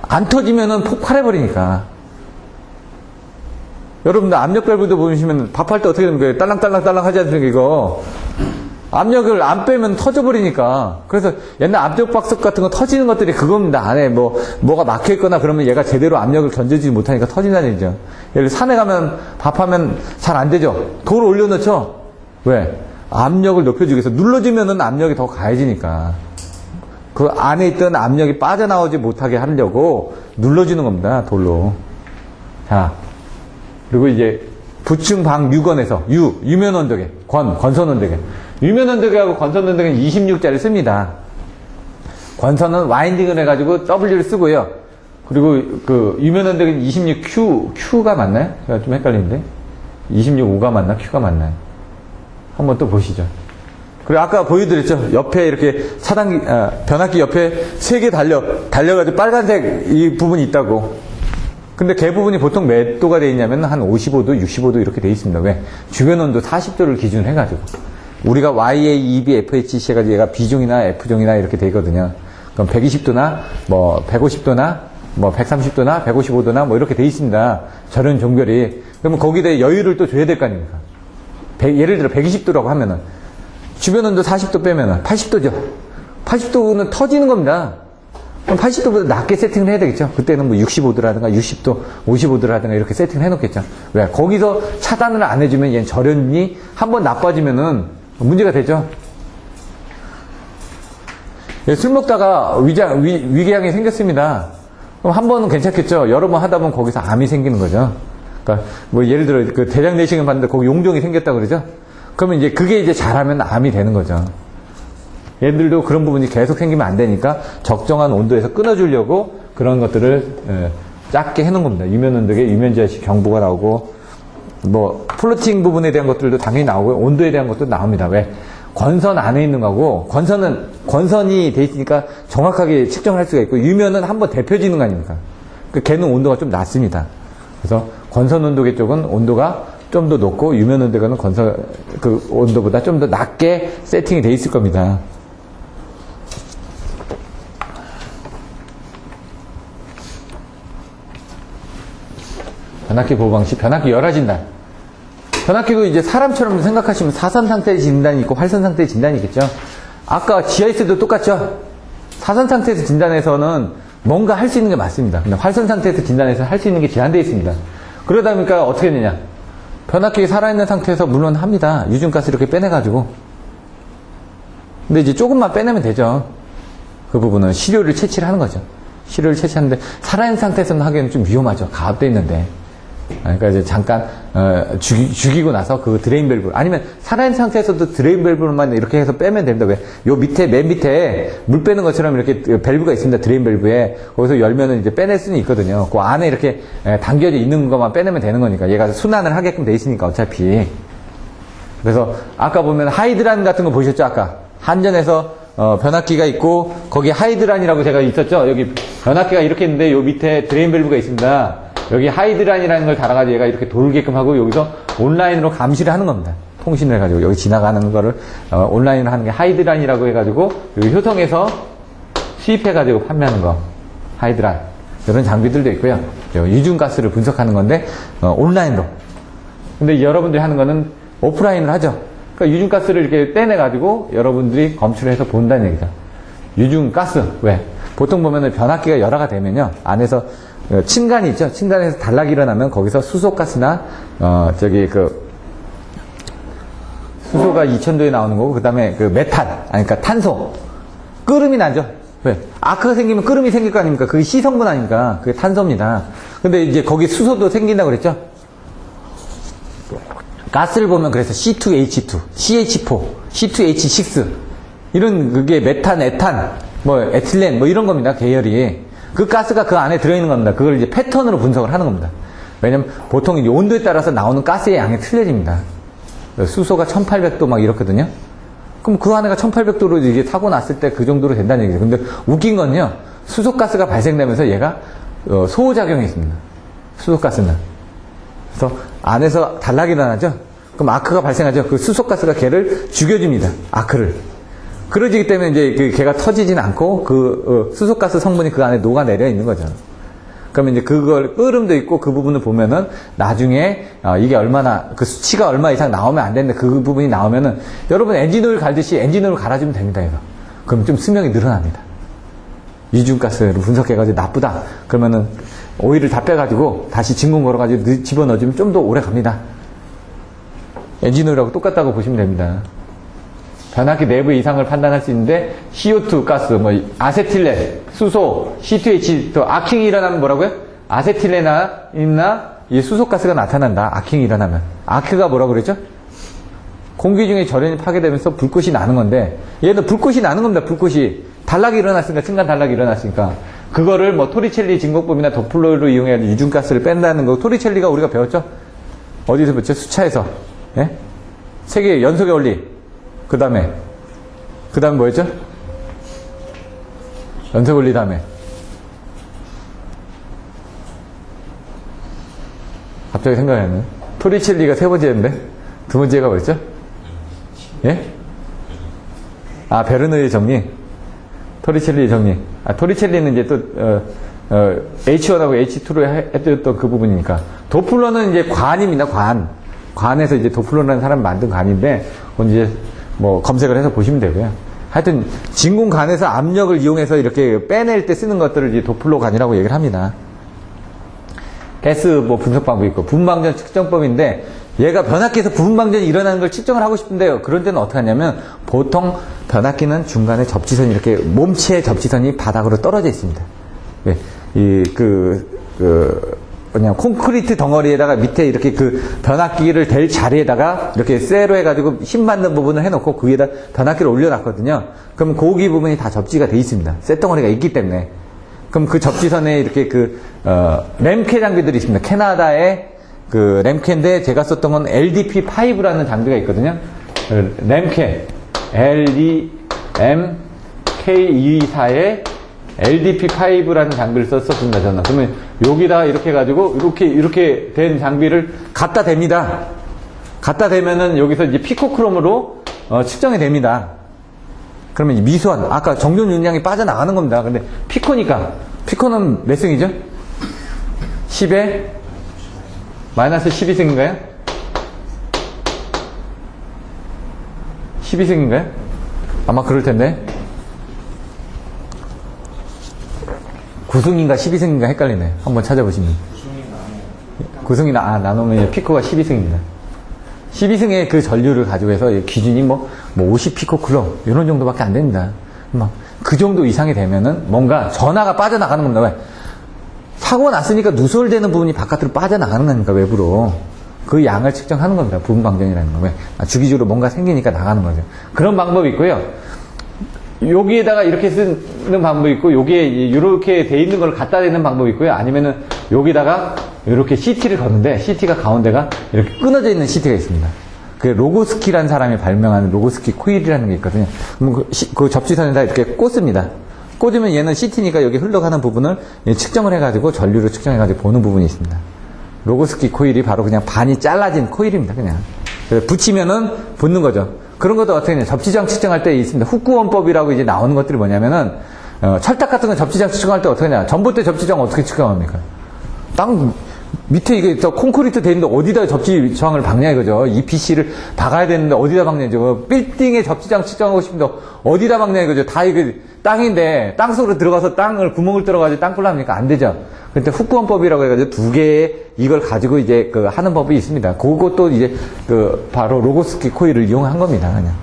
안 터지면은 폭발해버리니까. 여러분들 압력 밸브도 보시면 밥할 때 어떻게 됩니까? 딸랑딸랑 하지 않습니까? 이거. 압력을 안 빼면 터져버리니까. 그래서 옛날 압력 박석 같은 거 터지는 것들이 그겁니다. 안에 뭐가 막혀있거나 그러면 얘가 제대로 압력을 견뎌주지 못하니까 터진다는 얘기죠. 예를 들어 산에 가면 밥하면 잘 안 되죠. 돌을 올려놓죠. 왜? 압력을 높여주기 위해서. 눌러주면은 압력이 더 가해지니까. 그 안에 있던 압력이 빠져나오지 못하게 하려고 눌러주는 겁니다. 돌로. 자. 그리고 이제 부층 방 유건에서 유면 온도계, 건선 온도계. 유면 온도계하고 건선 온도계는 26자를 씁니다. 건선은 와인딩을 해가지고 W를 쓰고요. 그리고 그 유면 온도계는 26Q가 맞나요? 제가 좀 헷갈리는데 26O가 맞나? Q가 맞나요? 한번 또 보시죠. 그리고 아까 보여드렸죠. 옆에 이렇게 변압기 옆에 3개 달려가지고 빨간색 이 부분이 있다고. 근데 걔 부분이 보통 몇 도가 돼 있냐면 한 55도, 65도 이렇게 돼 있습니다. 왜? 주변 온도 40도를 기준으로 해가지고. 우리가 YA, EB, FHC 해가지고 얘가 B종이나 F종이나 이렇게 돼 있거든요. 그럼 120도나, 150도나, 130도나, 155도나 이렇게 돼 있습니다. 저런 종별이. 그러면 거기에 여유를 또 줘야 될 거 아닙니까? 예를 들어 120도라고 하면은, 주변 온도 40도 빼면은 80도죠. 80도는 터지는 겁니다. 그럼 80도보다 낮게 세팅을 해야 되겠죠. 그때는 65도라든가 60도, 55도라든가 이렇게 세팅을 해놓겠죠. 왜? 거기서 차단을 안 해주면 얘는 절연이 한번 나빠지면은 문제가 되죠. 술 먹다가 위궤양이 생겼습니다. 그럼 한 번은 괜찮겠죠. 여러 번 하다 보면 거기서 암이 생기는 거죠. 그러니까 예를 들어 그 대장 내시경을 봤는데 거기 용종이 생겼다 그러죠. 그러면 이제 그게 이제 잘하면 암이 되는 거죠. 얘들도 그런 부분이 계속 생기면 안 되니까 적정한 온도에서 끊어주려고 그런 것들을 작게 해놓은 겁니다. 유면 온도계, 유면지하식 경보가 나오고, 플로팅 부분에 대한 것들도 당연히 나오고, 온도에 대한 것도 나옵니다. 왜? 건선 안에 있는 거고, 건선이 돼 있으니까 정확하게 측정을 할 수가 있고, 유면은 한번 데펴지는 거 아닙니까? 걔는 온도가 좀 낮습니다. 그래서 건선 온도계 쪽은 온도가 좀 더 높고, 유면 온도계는 그 온도보다 좀 더 낮게 세팅이 돼 있을 겁니다. 변압기 보호 방식, 변압기 열화 진단. 변압기도 이제 사람처럼 생각하시면 사선 상태의 진단이 있고 활선 상태의 진단이 있겠죠. 아까 GIS도 똑같죠. 사선 상태에서 진단에서는 뭔가 할 수 있는 게 맞습니다. 근데 활선 상태에서 진단해서 할 수 있는 게 제한되어 있습니다. 그러다 보니까 어떻게 되냐. 변압기가 살아있는 상태에서 물론 합니다. 유증가스 이렇게 빼내가지고. 근데 이제 조금만 빼내면 되죠. 그 부분은 시료를 채취를 하는 거죠. 시료를 채취하는데 살아있는 상태에서는 하기에는 좀 위험하죠. 가압돼 있는데. 그러니까 이제 잠깐 죽이고 나서 그 드레인 밸브 아니면 살아있는 상태에서도 드레인 밸브로만 이렇게 해서 빼면 됩니다. 왜? 요 밑에 맨 밑에 물 빼는 것처럼 이렇게 밸브가 있습니다. 드레인 밸브에 거기서 열면은 이제 빼낼 수는 있거든요. 그 안에 이렇게 당겨져 있는 것만 빼내면 되는 거니까 얘가 순환을 하게끔 돼 있으니까 어차피. 그래서 아까 보면 하이드란 같은 거 보셨죠? 아까 한전에서 변압기가 있고 거기 하이드란이라고 제가 있었죠. 여기 변압기가 이렇게 있는데 요 밑에 드레인 밸브가 있습니다. 여기 하이드란이라는 걸 달아가지고 얘가 이렇게 돌게끔 하고 여기서 온라인으로 감시를 하는 겁니다. 통신을 해가지고 여기 지나가는 거를 온라인으로 하는 게 하이드란이라고 해가지고 여기 효성에서 수입해가지고 판매하는 거 하이드란 이런 장비들도 있고요. 유증가스를 분석하는 건데 온라인으로. 근데 여러분들이 하는 거는 오프라인으로 하죠. 그러니까 유증가스를 이렇게 떼내가지고 여러분들이 검출을 해서 본다는 얘기죠. 유증가스 왜? 보통 보면은 변압기가 열화가 되면요 안에서 층간이 있죠. 층간에서 단락이 일어나면 거기서 수소가스나 수소가 2000도에 나오는 거고 그 다음에 그 메탄 그러니까 탄소 끓음이 나죠. 왜? 아크가 생기면 끓음이 생길 거 아닙니까? 그게 C 성분 아닙니까? 그게 탄소입니다. 근데 이제 거기 수소도 생긴다고 그랬죠. 가스를 보면 그래서 C2H2, CH4, C2H6 이런 그게 메탄, 에탄, 뭐 에틸렌 뭐 이런 겁니다. 계열이. 그 가스가 그 안에 들어있는 겁니다. 그걸 이제 패턴으로 분석을 하는 겁니다. 왜냐면 보통 이제 온도에 따라서 나오는 가스의 양이 틀려집니다. 수소가 1800도 막 이렇거든요. 그럼 그 안에가 1800도로 이게 타고 났을 때 그 정도로 된다는 얘기죠. 근데 웃긴 건요. 수소가스가 발생되면서 얘가 소호작용이 있습니다. 수소가스는. 그래서 안에서 단락이 일어나죠. 그럼 아크가 발생하죠. 그 수소가스가 걔를 죽여줍니다. 아크를. 그러지기 때문에 이제 그 걔가 터지진 않고 그 수소가스 성분이 그 안에 녹아내려 있는 거죠. 그러면 이제 그걸 끓음도 있고 그 부분을 보면은 나중에 이게 얼마나 그 수치가 얼마 이상 나오면 안 되는데 그 부분이 나오면은 여러분 엔진오일 갈듯이 엔진오일 갈아주면 됩니다. 이거. 그럼 좀 수명이 늘어납니다. 유증가스를 분석해가지고 나쁘다. 그러면은 오일을 다 빼가지고 다시 진공 걸어가지고 집어넣어주면 좀 더 오래 갑니다. 엔진오일하고 똑같다고 보시면 됩니다. 변압기 내부 이상을 판단할 수 있는데 CO2 가스, 뭐 아세틸렌, 수소, C2H, 또 아킹이 일어나면 뭐라고요? 아세틸렌이나 이 수소 가스가 나타난다. 아킹이 일어나면. 아크가 뭐라고 그랬죠? 공기 중에 절연이 파괴되면서 불꽃이 나는 건데 얘도 불꽃이 나는 겁니다. 불꽃이 단락이 일어났으니까 층간 단락이 일어났으니까 그거를 뭐 토리첼리 진공법이나 도플러를 이용해 유증가스를 뺀다는 거 토리첼리가 우리가 배웠죠? 어디서 배웠죠? 수차에서. 예? 세계 연속의 원리. 그 다음에 뭐였죠? 연속 원리 다음에 갑자기 생각이 안 나네. 토리첼리가 세 번째인데 두 번째가 뭐였죠? 예? 아 베르누의 정리. 토리첼리의 정리. 아 토리첼리는 이제 또 H1하고 H2로 했던 그 부분이니까 도플러는 이제 관입니다. 관에서 이제 도플러라는 사람이 만든 관인데 그건 이제 뭐 검색을 해서 보시면 되고요. 하여튼 진공관에서 압력을 이용해서 이렇게 빼낼 때 쓰는 것들을 이제 도플러관이라고 얘기를 합니다. 가스 뭐 분석 방법이 있고 부분방전 측정법인데 얘가 변압기에서 부분방전이 일어나는 걸 측정을 하고 싶은데요. 그런 때는 어떻게 하냐면 보통 변압기는 중간에 접지선이 이렇게 몸체의 접지선이 바닥으로 떨어져 있습니다. 네, 그냥 콘크리트 덩어리에다가 밑에 이렇게 그 변압기를 댈 자리에다가 이렇게 쇠로 해가지고 힘 받는 부분을 해놓고 그 위에다 변압기를 올려놨거든요. 그럼 고기 부분이 다 접지가 돼 있습니다. 쇠덩어리가 있기 때문에. 그럼 그 접지선에 이렇게 램케 장비들이 있습니다. 캐나다의 그 램케인데 제가 썼던 건 LDP5라는 장비가 있거든요. 램케, LDMK24의 LDP5라는 장비를 썼습니다, 저는. 그러면 여기다 이렇게 해가지고, 이렇게 된 장비를 갖다 댑니다. 갖다 대면은 여기서 이제 피코크롬으로 측정이 됩니다. 그러면 이제 미수한, 아까 정전 윤량이 빠져나가는 겁니다. 근데 피코니까, 피코는 몇 승이죠? 10에 마이너스 12승인가요? 12승인가요? 아마 그럴 텐데. 9승인가 12승인가 헷갈리네. 한번 찾아보시면. 9승이 나누면 피코가 12승입니다. 12승의 그 전류를 가지고 해서 기준이 뭐 50 피코쿨럼 이런 정도밖에 안 됩니다. 그 정도 이상이 되면은 뭔가 전하가 빠져나가는 겁니다. 왜? 사고가 났으니까 누설되는 부분이 바깥으로 빠져나가는 거니까 외부로. 그 양을 측정하는 겁니다. 부분 방정이라는 거. 왜? 주기적으로 뭔가 생기니까 나가는 거죠. 그런 방법이 있고요. 여기에다가 이렇게 쓰는 방법이 있고, 여기에 이렇게 돼 있는 걸 갖다 대는 방법이 있고요. 아니면은 여기다가 이렇게 CT를 거는데, CT가 가운데가 이렇게 끊어져 있는 CT가 있습니다. 그 로고스키라는 사람이 발명한 로고스키 코일이라는 게 있거든요. 그럼 그 접지선에다 이렇게 꽂습니다. 꽂으면 얘는 CT니까 여기 흘러가는 부분을 측정을 해가지고 전류를 측정해가지고 보는 부분이 있습니다. 로고스키 코일이 바로 그냥 반이 잘라진 코일입니다. 그냥. 그래서 붙이면은 붙는 거죠. 그런 것도 어떻게 하냐. 접지장 측정할 때 있습니다. 후쿠원법이라고 이제 나오는 것들이 뭐냐면은, 철탁 같은 건 접지장 측정할 때 어떻게 하냐. 전봇대 접지장 어떻게 측정합니까? 땅 밑에 이게 저 콘크리트 돼 있는데 어디다 접지 저항을 박냐 이거죠. EPC를 박아야 되는데 어디다 박냐죠. 빌딩에 접지장 측정하고 싶은데 어디다 박냐 이거죠. 다 이게 땅인데 땅 속으로 들어가서 땅을 구멍을 뚫어가지고 땅굴 합니까? 안 되죠. 근데 후쿠원법이라고 해가지고 두 개의 이걸 가지고 이제 그 하는 법이 있습니다. 그것도 이제 그 바로 로고스키 코일을 이용한 겁니다. 그냥.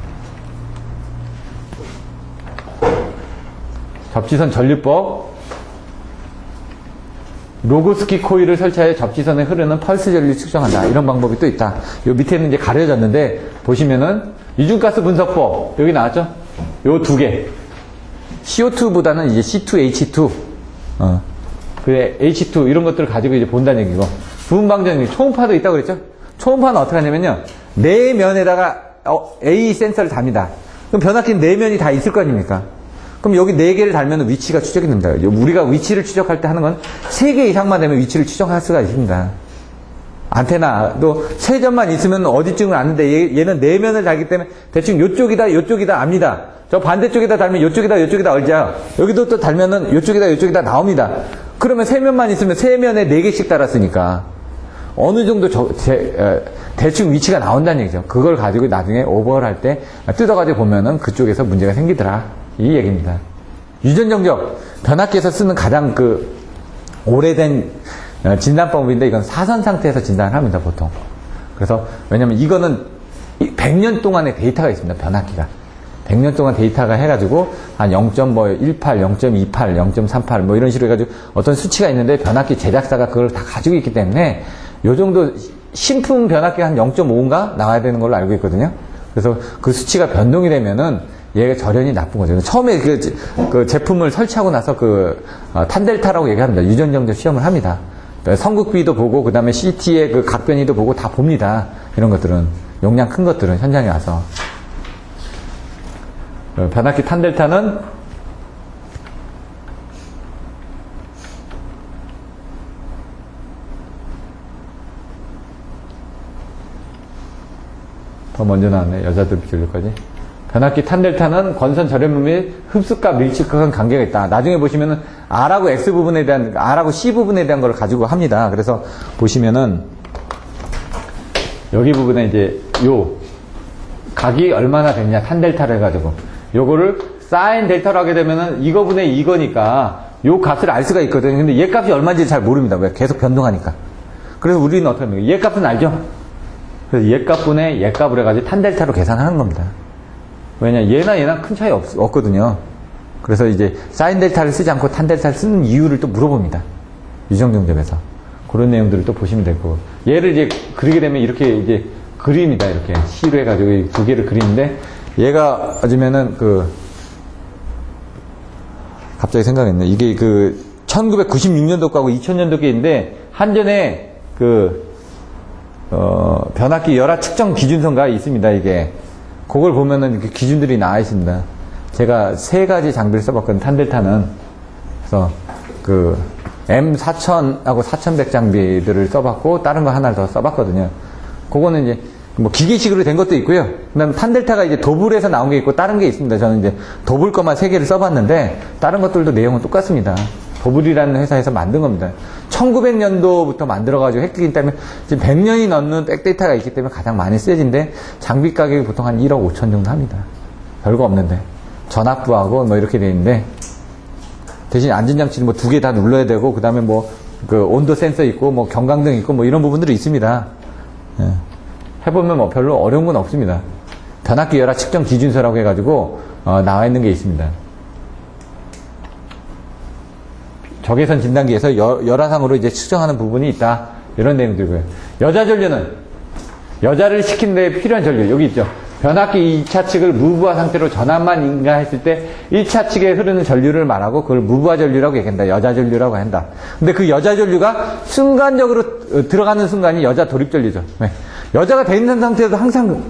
접지선 전류법. 로고스키 코일을 설치하여 접지선에 흐르는 펄스 전류 측정한다. 이런 방법이 또 있다. 요 밑에는 이제 가려졌는데 보시면은 이중가스 분석법 여기 나왔죠? 요 두 개. CO2보다는 이제 C2H2. 그 H2 이런 것들을 가지고 이제 본다는 얘기고. 부분 방정이 초음파도 있다고 그랬죠? 초음파는 어떻게 하냐면요. 네 면에다가 A 센서를 답니다. 그럼 변압기는 네 면이 다 있을 거 아닙니까? 그럼 여기 4개를 달면 위치가 추적이 됩니다. 우리가 위치를 추적할 때 하는 건 3개 이상만 되면 위치를 추적할 수가 있습니다. 안테나도 3점만 있으면 어디쯤은 아는데 얘는 4면을 달기 때문에 대충 요쪽이다 압니다. 저 반대쪽에다 달면 요쪽이다 알죠? 여기도 또 달면은 요쪽이다 나옵니다. 그러면 3면만 있으면 3면에 4개씩 달았으니까 어느 정도 대충 위치가 나온다는 얘기죠. 그걸 가지고 나중에 오버를 할 때 뜯어가지고 보면은 그쪽에서 문제가 생기더라. 이 얘기입니다. 유전정적, 변압기에서 쓰는 가장 오래된 진단법인데 이건 사선 상태에서 진단을 합니다, 보통. 그래서, 왜냐면 이거는 100년 동안의 데이터가 있습니다, 변압기가. 100년 동안 데이터가 해가지고 한 0.18, 0.28, 0.38 뭐 이런 식으로 해가지고 어떤 수치가 있는데 변압기 제작사가 그걸 다 가지고 있기 때문에 요 정도 신품 변압기가 한 0.5인가 나와야 되는 걸로 알고 있거든요. 그래서 그 수치가 변동이 되면은 얘가 절연히 나쁜 거죠. 처음에 그 제품을 설치하고 나서 탄델타라고 얘기합니다. 유전정적 시험을 합니다. 성극비도 보고, 그 다음에 CT의 그 각변이도 보고 다 봅니다. 이런 것들은. 용량 큰 것들은 현장에 와서. 변압기 탄델타는 더 먼저 나왔네. 여자들 비교까지. 변압기 탄델타는 권선 절연물 및 흡수값 밀집각은 관계가 있다. 나중에 보시면은 R하고 X 부분에 대한, R하고 C 부분에 대한 걸 가지고 합니다. 그래서 보시면은 여기 부분에 이제 요 각이 얼마나 됐냐 탄델타를 해가지고 요거를 사인 델타로 하게 되면은 이거분의 이거니까 요 값을 알 수가 있거든요. 근데 얘 값이 얼마인지 잘 모릅니다. 왜? 계속 변동하니까. 그래서 우리는 어떻게 합니까? 얘 값은 알죠? 그래서 얘 값분의 얘 값을 해가지고 탄델타로 계산하는 겁니다. 왜냐, 얘나 큰 차이 없거든요. 그래서 이제 사인 델타를 쓰지 않고 탄 델타를 쓰는 이유를 또 물어봅니다. 유정정접에서. 그런 내용들을 또 보시면 될 거고. 얘를 이제 그리게 되면 이렇게 이제 그립니다. 이렇게 C로 해가지고 두 개를 그리는데 얘가 맞으면은 갑자기 생각했네. 이게 1996년도 거하고 2000년도 게인데 한전에 변압기 열화 측정 기준서가 있습니다. 이게. 그걸 보면은 기준들이 나와 있습니다. 제가 3가지 장비를 써봤거든요. 탄델타는. 그래서 M4000하고 4100 장비들을 써봤고, 다른 거 하나를 더 써봤거든요. 그거는 이제, 기계식으로 된 것도 있고요. 그 다음에 탄델타가 이제 도불에서 나온 게 있고, 다른 게 있습니다. 저는 이제 도불 것만 3개를 써봤는데, 다른 것들도 내용은 똑같습니다. 도불이라는 회사에서 만든 겁니다. 1900년도부터 만들어가지고 했기 때문에 지금 100년이 넘는 백데이터가 있기 때문에 가장 많이 쓰여진데 장비 가격이 보통 한 1억 5천 정도 합니다. 별거 없는데. 전압부하고 뭐 이렇게 돼 있는데 대신 안전장치는 뭐 2개 다 눌러야 되고, 그 다음에 뭐, 그 온도 센서 있고, 뭐 경광등 있고, 뭐 이런 부분들이 있습니다. 예. 해보면 뭐 별로 어려운 건 없습니다. 변압기 열화 측정 기준서라고 해가지고, 나와 있는 게 있습니다. 적외선 진단기에서 열화상으로 이제 측정하는 부분이 있다. 이런 내용들이고요. 여자 전류는, 여자를 시킨 데 필요한 전류, 여기 있죠. 변압기 2차 측을 무부하 상태로 전압만 인가했을 때 1차 측에 흐르는 전류를 말하고 그걸 무부하 전류라고 얘기한다. 여자 전류라고 한다. 근데 그 여자 전류가 순간적으로 들어가는 순간이 여자 도립 전류죠. 네. 여자가 돼 있는 상태에도 항상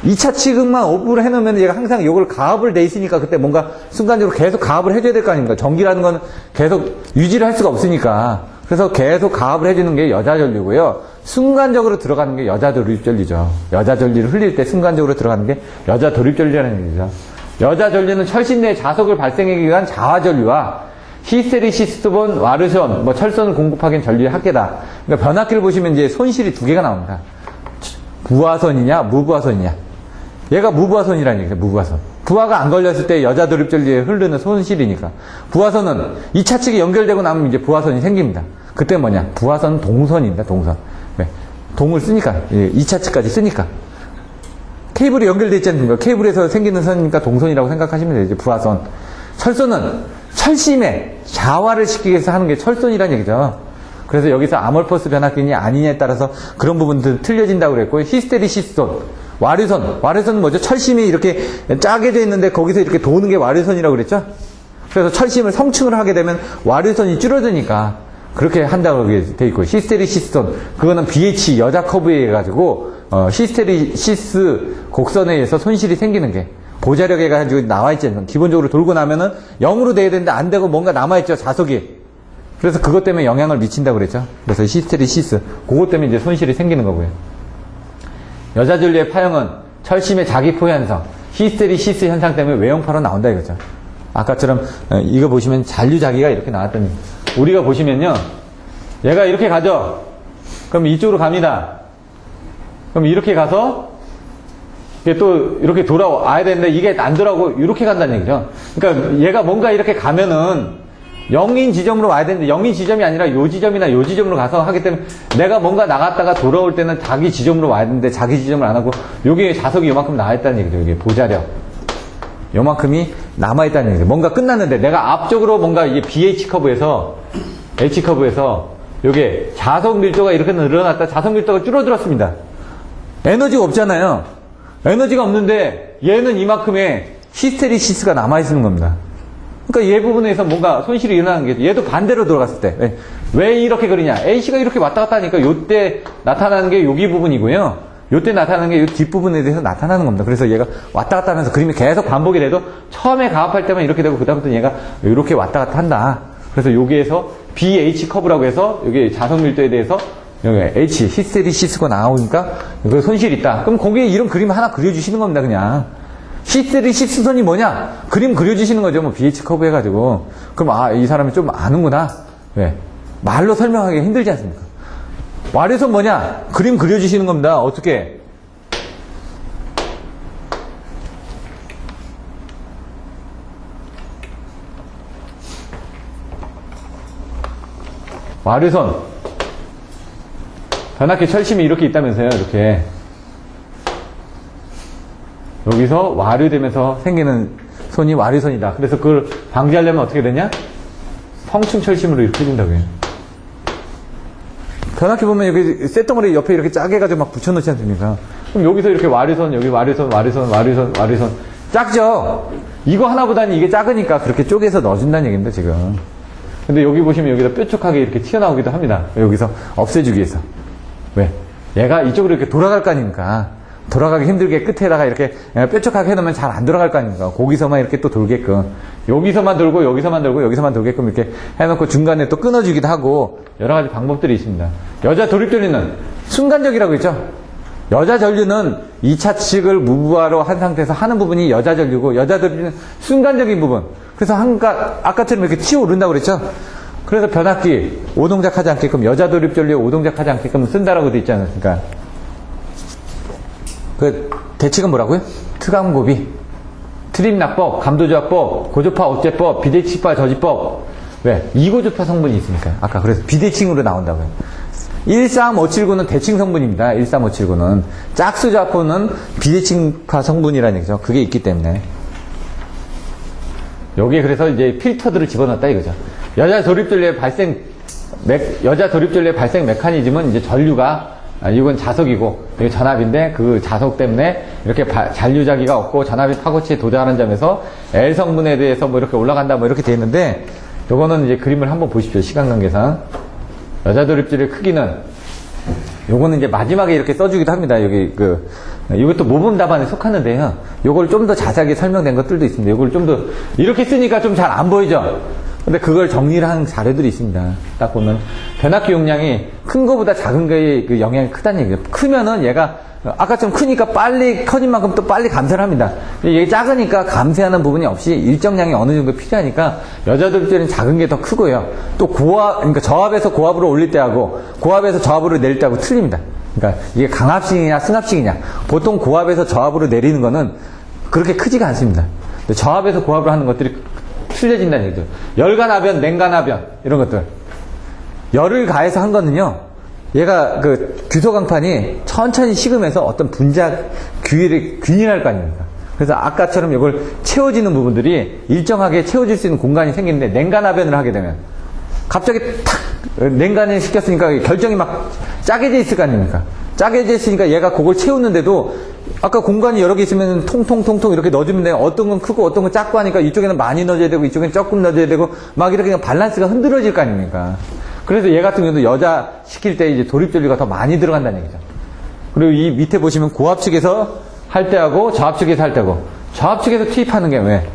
2차 측만 오프를 해놓으면 얘가 항상 이걸 가압을 돼 있으니까 그때 뭔가 순간적으로 계속 가압을 해줘야 될 거 아닙니까? 전기라는 건 계속 유지를 할 수가 없으니까. 그래서 계속 가압을 해주는 게 여자 전류고요. 순간적으로 들어가는 게 여자 도립 전류죠. 여자 전류를 흘릴 때 순간적으로 들어가는 게 여자 도립 전류라는 얘기죠. 여자 전류는 철심 내 자석을 발생하기 위한 자화 전류와 히스테리시스본, 와르손, 뭐 철선을 공급하기엔 전류의 합계다. 그러니까 변압기를 보시면 이제 손실이 2개가 나옵니다. 부하선이냐, 무부하선이냐. 얘가 무부하선이라는 얘기죠. 무부하선. 부하가 안 걸렸을 때 여자 도립 전류에 흐르는 손실이니까. 부하선은 2차 측이 연결되고 나면 이제 부하선이 생깁니다. 그때 뭐냐? 부하선 동선입니다. 동선. 네. 동을 쓰니까 2차 측까지 쓰니까 케이블이 연결되어 있지 않습니까? 케이블에서 생기는 선이니까 동선이라고 생각하시면 되죠. 부하선. 철선은 철심에 자화를 시키기 위해서 하는 게 철선이라는 얘기죠. 그래서 여기서 아몰퍼스 변압기냐 아니냐에 따라서 그런 부분들 틀려진다고 그랬고, 히스테리시스톤, 와류선은 뭐죠? 철심이 이렇게 짜게 되어 있는데 거기서 이렇게 도는 게 와류선이라고 그랬죠? 그래서 철심을 성층을 하게 되면 와류선이 줄어드니까 그렇게 한다고 돼 있고, 히스테리시스톤, 그거는 BH 여자 커브에 의해 가지고 히스테리시스 곡선에 의해서 손실이 생기는 게 보자력에 가지고 나와있지 않습니까? 기본적으로 돌고 나면은 0으로 돼야 되는데 안 되고 뭔가 남아있죠, 자석이. 그래서 그것 때문에 영향을 미친다고 그랬죠. 그래서 히스테리시스, 그것 때문에 이제 손실이 생기는 거고요. 여자 전류의 파형은 철심의 자기포 현상, 히스테리시스 현상 때문에 외형파로 나온다 이거죠. 아까처럼 이거 보시면 잔류자기가 이렇게 나왔더니, 우리가 보시면요, 얘가 이렇게 가죠. 그럼 이쪽으로 갑니다. 그럼 이렇게 가서 이게 또 이렇게 돌아와야 되는데 이게 안 돌아오고 이렇게 간다는 얘기죠. 그러니까 얘가 뭔가 이렇게 가면은 0인 지점으로 와야 되는데 0인 지점이 아니라 요 지점이나 요 지점으로 가서 하기 때문에 내가 뭔가 나갔다가 돌아올 때는 자기 지점으로 와야 되는데 자기 지점을 안 하고 여기에 자석이 요만큼 나와있다는 얘기죠. 여기 보자력 요만큼이 남아있다는 얘기죠. 뭔가 끝났는데 내가 앞쪽으로 뭔가 이게 BH 커브에서 H 커브에서 요게 자석 밀도가 이렇게 늘어났다 자석 밀도가 줄어들었습니다. 에너지가 없잖아요. 에너지가 없는데 얘는 이만큼의 히스테리시스가 남아있는 겁니다. 그러니까 얘 부분에서 뭔가 손실이 일어나는 게, 얘도 반대로 돌아갔을 때. 왜 이렇게 그러냐? A씨가 이렇게 왔다 갔다 하니까 요때 나타나는 게 여기 부분이고요. 요때 나타나는 게 요 뒷부분에 대해서 나타나는 겁니다. 그래서 얘가 왔다 갔다 하면서 그림이 계속 반복이 돼도 처음에 가압할 때만 이렇게 되고 그다음부터 얘가 이렇게 왔다 갔다 한다. 그래서 여기에서 BH 커브라고 해서 여기 자석 밀도에 대해서 여기 H, 히스테리시스가 나오니까 여기 손실이 있다. 그럼 거기에 이런 그림 하나 그려주시는 겁니다, 그냥. 히스테리시스선이 뭐냐? 그림 그려주시는 거죠, 뭐, BH 커브 해가지고. 그럼, 이 사람이 좀 아는구나. 왜? 말로 설명하기 힘들지 않습니까? 와류선 뭐냐? 그림 그려주시는 겁니다. 어떻게? 와류선. 변압기 철심이 이렇게 있다면서요, 이렇게. 여기서 와류되면서 생기는 손이 와류선이다. 그래서 그걸 방지하려면 어떻게 되냐? 성층 철심으로 이렇게 해준다고요. 변압기 보면 여기 쇳덩어리 옆에 이렇게 짜게 해가지고 막 붙여놓지 않습니까? 그럼 여기서 이렇게 와류선, 여기 와류선, 작죠? 이거 하나보다는 이게 작으니까 그렇게 쪼개서 넣어준다는 얘기입니다, 지금. 근데 여기 보시면 여기다 뾰족하게 이렇게 튀어나오기도 합니다. 여기서 없애주기 위해서. 왜? 얘가 이쪽으로 이렇게 돌아갈 거 아닙니까? 돌아가기 힘들게 끝에다가 이렇게 뾰족하게 해놓으면 잘 안 돌아갈 거 아닙니까? 거기서만 이렇게 또 돌게끔. 여기서만 돌고, 여기서만 돌고, 여기서만 돌게끔 이렇게 해놓고 중간에 또 끊어주기도 하고, 여러 가지 방법들이 있습니다. 여자 도립 전류는 순간적이라고 했죠? 여자 전류는 2차 측을 무부하로 한 상태에서 하는 부분이 여자 전류고, 여자 도립은 순간적인 부분. 그래서 아까처럼 이렇게 튀어오른다고 그랬죠? 그래서 변압기, 오동작하지 않게끔, 여자 도립 전류에 오동작하지 않게끔 쓴다라고 돼 있지 않습니까? 그 대책은 뭐라고요? 트감고비, 트림납법, 감도조합법, 고조파 억제법, 비대칭파 저지법, 왜? 이고주파 성분이 있으니까요. 아까 그래서 비대칭으로 나온다고요. 13579는 대칭 성분입니다. 13579는. 짝수좌포는 비대칭파 성분이라는 얘기죠. 그게 있기 때문에. 여기에 그래서 이제 필터들을 집어넣었다 이거죠. 여자 조립전류의 발생 메커니즘은 이제 전류가, 이건 자석이고, 이게 전압인데, 그 자석 때문에 이렇게 잔류자기가 없고, 전압이 파고치에 도달하는 점에서 L 성분에 대해서 뭐 이렇게 올라간다, 뭐 이렇게 돼 있는데, 요거는 이제 그림을 한번 보십시오. 시간 관계상. 여자 조립전류의 크기는, 요거는 이제 마지막에 이렇게 써주기도 합니다. 여기 이것도 모범 답안에 속하는데요. 요걸 좀 더 자세하게 설명된 것들도 있습니다. 요걸 좀 더, 이렇게 쓰니까 좀 잘 안 보이죠? 근데 그걸 정리를 한 자료들이 있습니다. 딱 보면 변압기 용량이 큰 거보다 작은 거에 그 영향이 크다는 얘기죠. 크면은 얘가 아까처럼 크니까 빨리 커진 만큼 또 빨리 감쇄를 합니다. 얘가 작으니까 감쇄하는 부분이 없이 일정량이 어느 정도 필요하니까 여자들은 작은 게 더 크고요. 또 그러니까 저압에서 고압으로 올릴 때하고 고압에서 저압으로 내릴 때하고 틀립니다. 그러니까 이게 강압식이냐 승합식이냐. 보통 고압에서 저압으로 내리는 거는 그렇게 크지가 않습니다. 근데 저압에서 고압으로 하는 것들이 틀려진다는 얘기죠. 열간압연, 냉간압연 이런 것들. 열을 가해서 한 거는요. 얘가 그 규소강판이 천천히 식으면서 어떤 분자 균일할 거 아닙니까? 그래서 아까처럼 이걸 채워지는 부분들이 일정하게 채워질 수 있는 공간이 생기는데 냉간압연을 하게 되면 갑자기 탁 냉간을 시켰으니까 결정이 막 짜게져 있을 거 아닙니까? 짜게져 있으니까 얘가 그걸 채우는데도 아까 공간이 여러 개 있으면 통통통통 이렇게 넣어주면 돼요. 어떤 건 크고 어떤 건 작고 하니까 이쪽에는 많이 넣어줘야 되고 이쪽에는 조금 넣어줘야 되고 막 이렇게 그냥 밸런스가 흔들어질 거 아닙니까? 그래서 얘 같은 경우도 여자 시킬 때 이제 조립전류가 더 많이 들어간다는 얘기죠. 그리고 이 밑에 보시면 고압 측에서 할 때하고 저압 측에서 할 때고 저압 측에서 투입하는 게 왜?